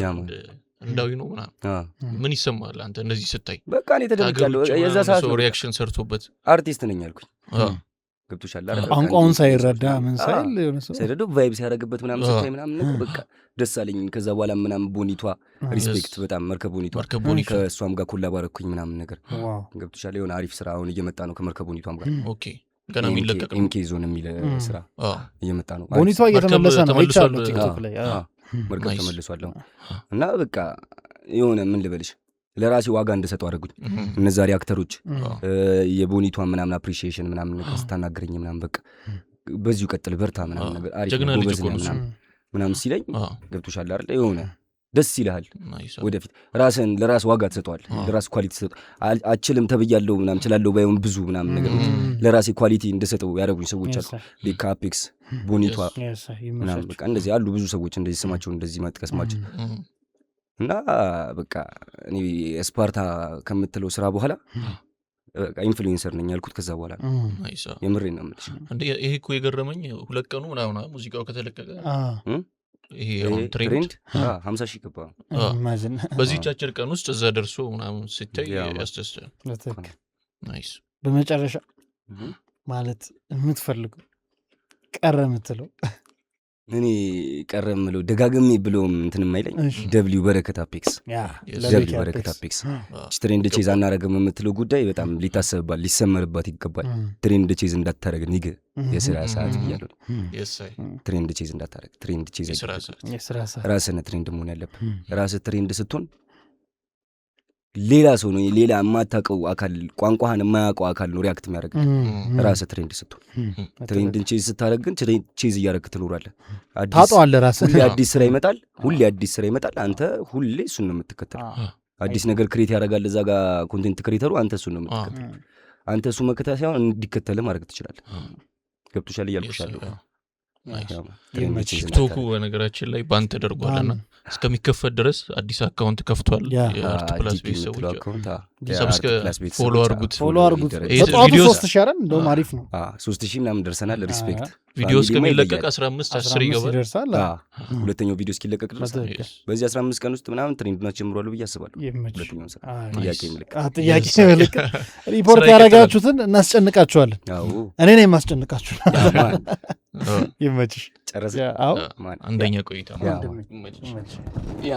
እንዳዊ ነው ምናምን ምን ይሰማል አንተ እንደዚህ ስታይ? በቃ እኔ ተደምጫለሁ። የዛ ሰዓት ነው ሪያክሽን ሰርቶበት አርቲስት ነኝ አልኩኝ። ገብቶሻል አይደል? ቋንቋውን ሳይረዳ ምን ሳይል የሆነ ሰው ሳይረዳ ቫይብ ሲያደርግበት ምናምን ስታይ ምናምን ነገር በቃ ደስ አለኝ። ከዛ በኋላ ምናምን ቦኒቷ ሪስፔክት በጣም መርከብ ቦኒቷ ከእሷም ጋር ኮላብ አደረኩኝ ምናምን ነገር። ገብቶሻል? የሆነ አሪፍ ስራ አሁን እየመጣ ነው ከመርከብ ቦኒቷም ጋር። ኦኬ ገና የሚለቀቅ ኤምኬ ዞን የሚል ስራ እየመጣ ነው። ቦኒቷ እየተመለሰ ነው አይቻለሁ ቲክቶክ ላይ መርከብ ተመልሷል። እና በቃ የሆነ ምን ልበልሽ ለራሴ ዋጋ እንደሰጠው አደረጉኝ። እነዛ ሪአክተሮች የቦኒቷን ምናምን አፕሪሺዬሽን ምናምን ነገር ስታናገረኝ ምናምን በቃ በዚሁ ቀጥል በርታ ምናምን ነገር አሪፍ ምናምን ሲለኝ ገብቶሻል አይደል? የሆነ ደስ ይልሃል። ወደፊት ራስን ለራስ ዋጋ ትሰጠዋል። ለራስ ኳሊቲ ትሰጠዋል። አችልም ተብያለሁ ምናምን እችላለሁ ባይሆን ብዙ ምናምን ነገር ለራሴ ኳሊቲ እንደሰጠው ያደረጉኝ ሰዎች አሉ። ካፔክስ ቦኒቷ ምናምን በቃ እንደዚህ አሉ ብዙ ሰዎች እንደዚህ ስማቸውን እንደዚህ መጥቀስ ማችል እና በቃ እኔ ስፓርታ ከምትለው ስራ በኋላ ኢንፍሉዌንሰር ነኝ ያልኩት ከዛ በኋላ የምሬን ነው የምልሽ። ይሄ እኮ የገረመኝ 2 ቀኑ ምናምን ሙዚቃው ከተለቀቀ ይሄ ትሬንድ 50 ሺህ ገባ። በዚህ አጭር ቀን ውስጥ እዛ ደርሶ ምናምን ሲታይ ያስደስታል። ናይስ። በመጨረሻ ማለት የምትፈልገው ቀረ የምትለው? እኔ ቀረ የምለው ደጋግሜ ብሎም እንትን የማይለኝ ደብሊው በረከት አፔክስ ትሬንድ ቼዝ አናረግም የምትለው ጉዳይ በጣም ሊታሰብባት ሊሰመርባት ይገባል። ትሬንድ ቼዝ እንዳታረግ ንግ የስራ ሰዓት ብያለሁ። ትሬንድ ቼዝ እንዳታረግ ትሬንድ ቼዝ ራስህን ትሬንድ መሆን ያለብህ። ራስህ ትሬንድ ስትሆን ሌላ ሰው ነው ሌላ የማታውቀው አካል ቋንቋህን የማያውቀው አካል ነው ሪያክት የሚያደርግ። ራስህ ትሬንድ ስትሆን ትሬንድን ቼዝ ስታደርግ ግን ቼዝ እያደረግህ ትኖራለህ። ታጠዋለህ ራስህ። ሁሌ አዲስ ስራ ይመጣል። አንተ ሁሌ እሱን ነው የምትከተለው። አዲስ ነገር ክሬት ያደርጋል እዛ ጋር ኮንቴንት ክሬተሩ፣ አንተ እሱን ነው የምትከተለው። አንተ እሱ መከተል ሳይሆን እንዲከተልህ ማድረግ ትችላለህ። ገብቶሻል እያልኩሻለሁ። ቲክቶኩ በነገራችን ላይ ባን ተደርጓልና እስከሚከፈት ድረስ አዲስ አካውንት ከፍቷል። የአርት ፕላስ ቤተሰቦች ፎሎ አርጉት። በጠዋቱ 3000 አይደል? እንደውም አሪፍ ነው። 3000 ምናምን ደርሰናል። ሪስፔክት ቪዲዮ እስከሚለቀቅ 15-10 ይገባል። ሁለተኛው ቪዲዮ እስኪለቀቅ ድረስ በዚህ 15 ቀን ውስጥ ምናምን ትሬንድና ጀምሯሉ ብዬ አስባለሁ። ሁለተኛው ስራ ጥያቄ ምልክት ሪፖርት ያደረጋችሁትን እናስጨንቃችኋለን። እኔ ነኝ የማስጨንቃችሁ። ይመችሽ። ጨረስን። አንደኛ ቆይታ ያ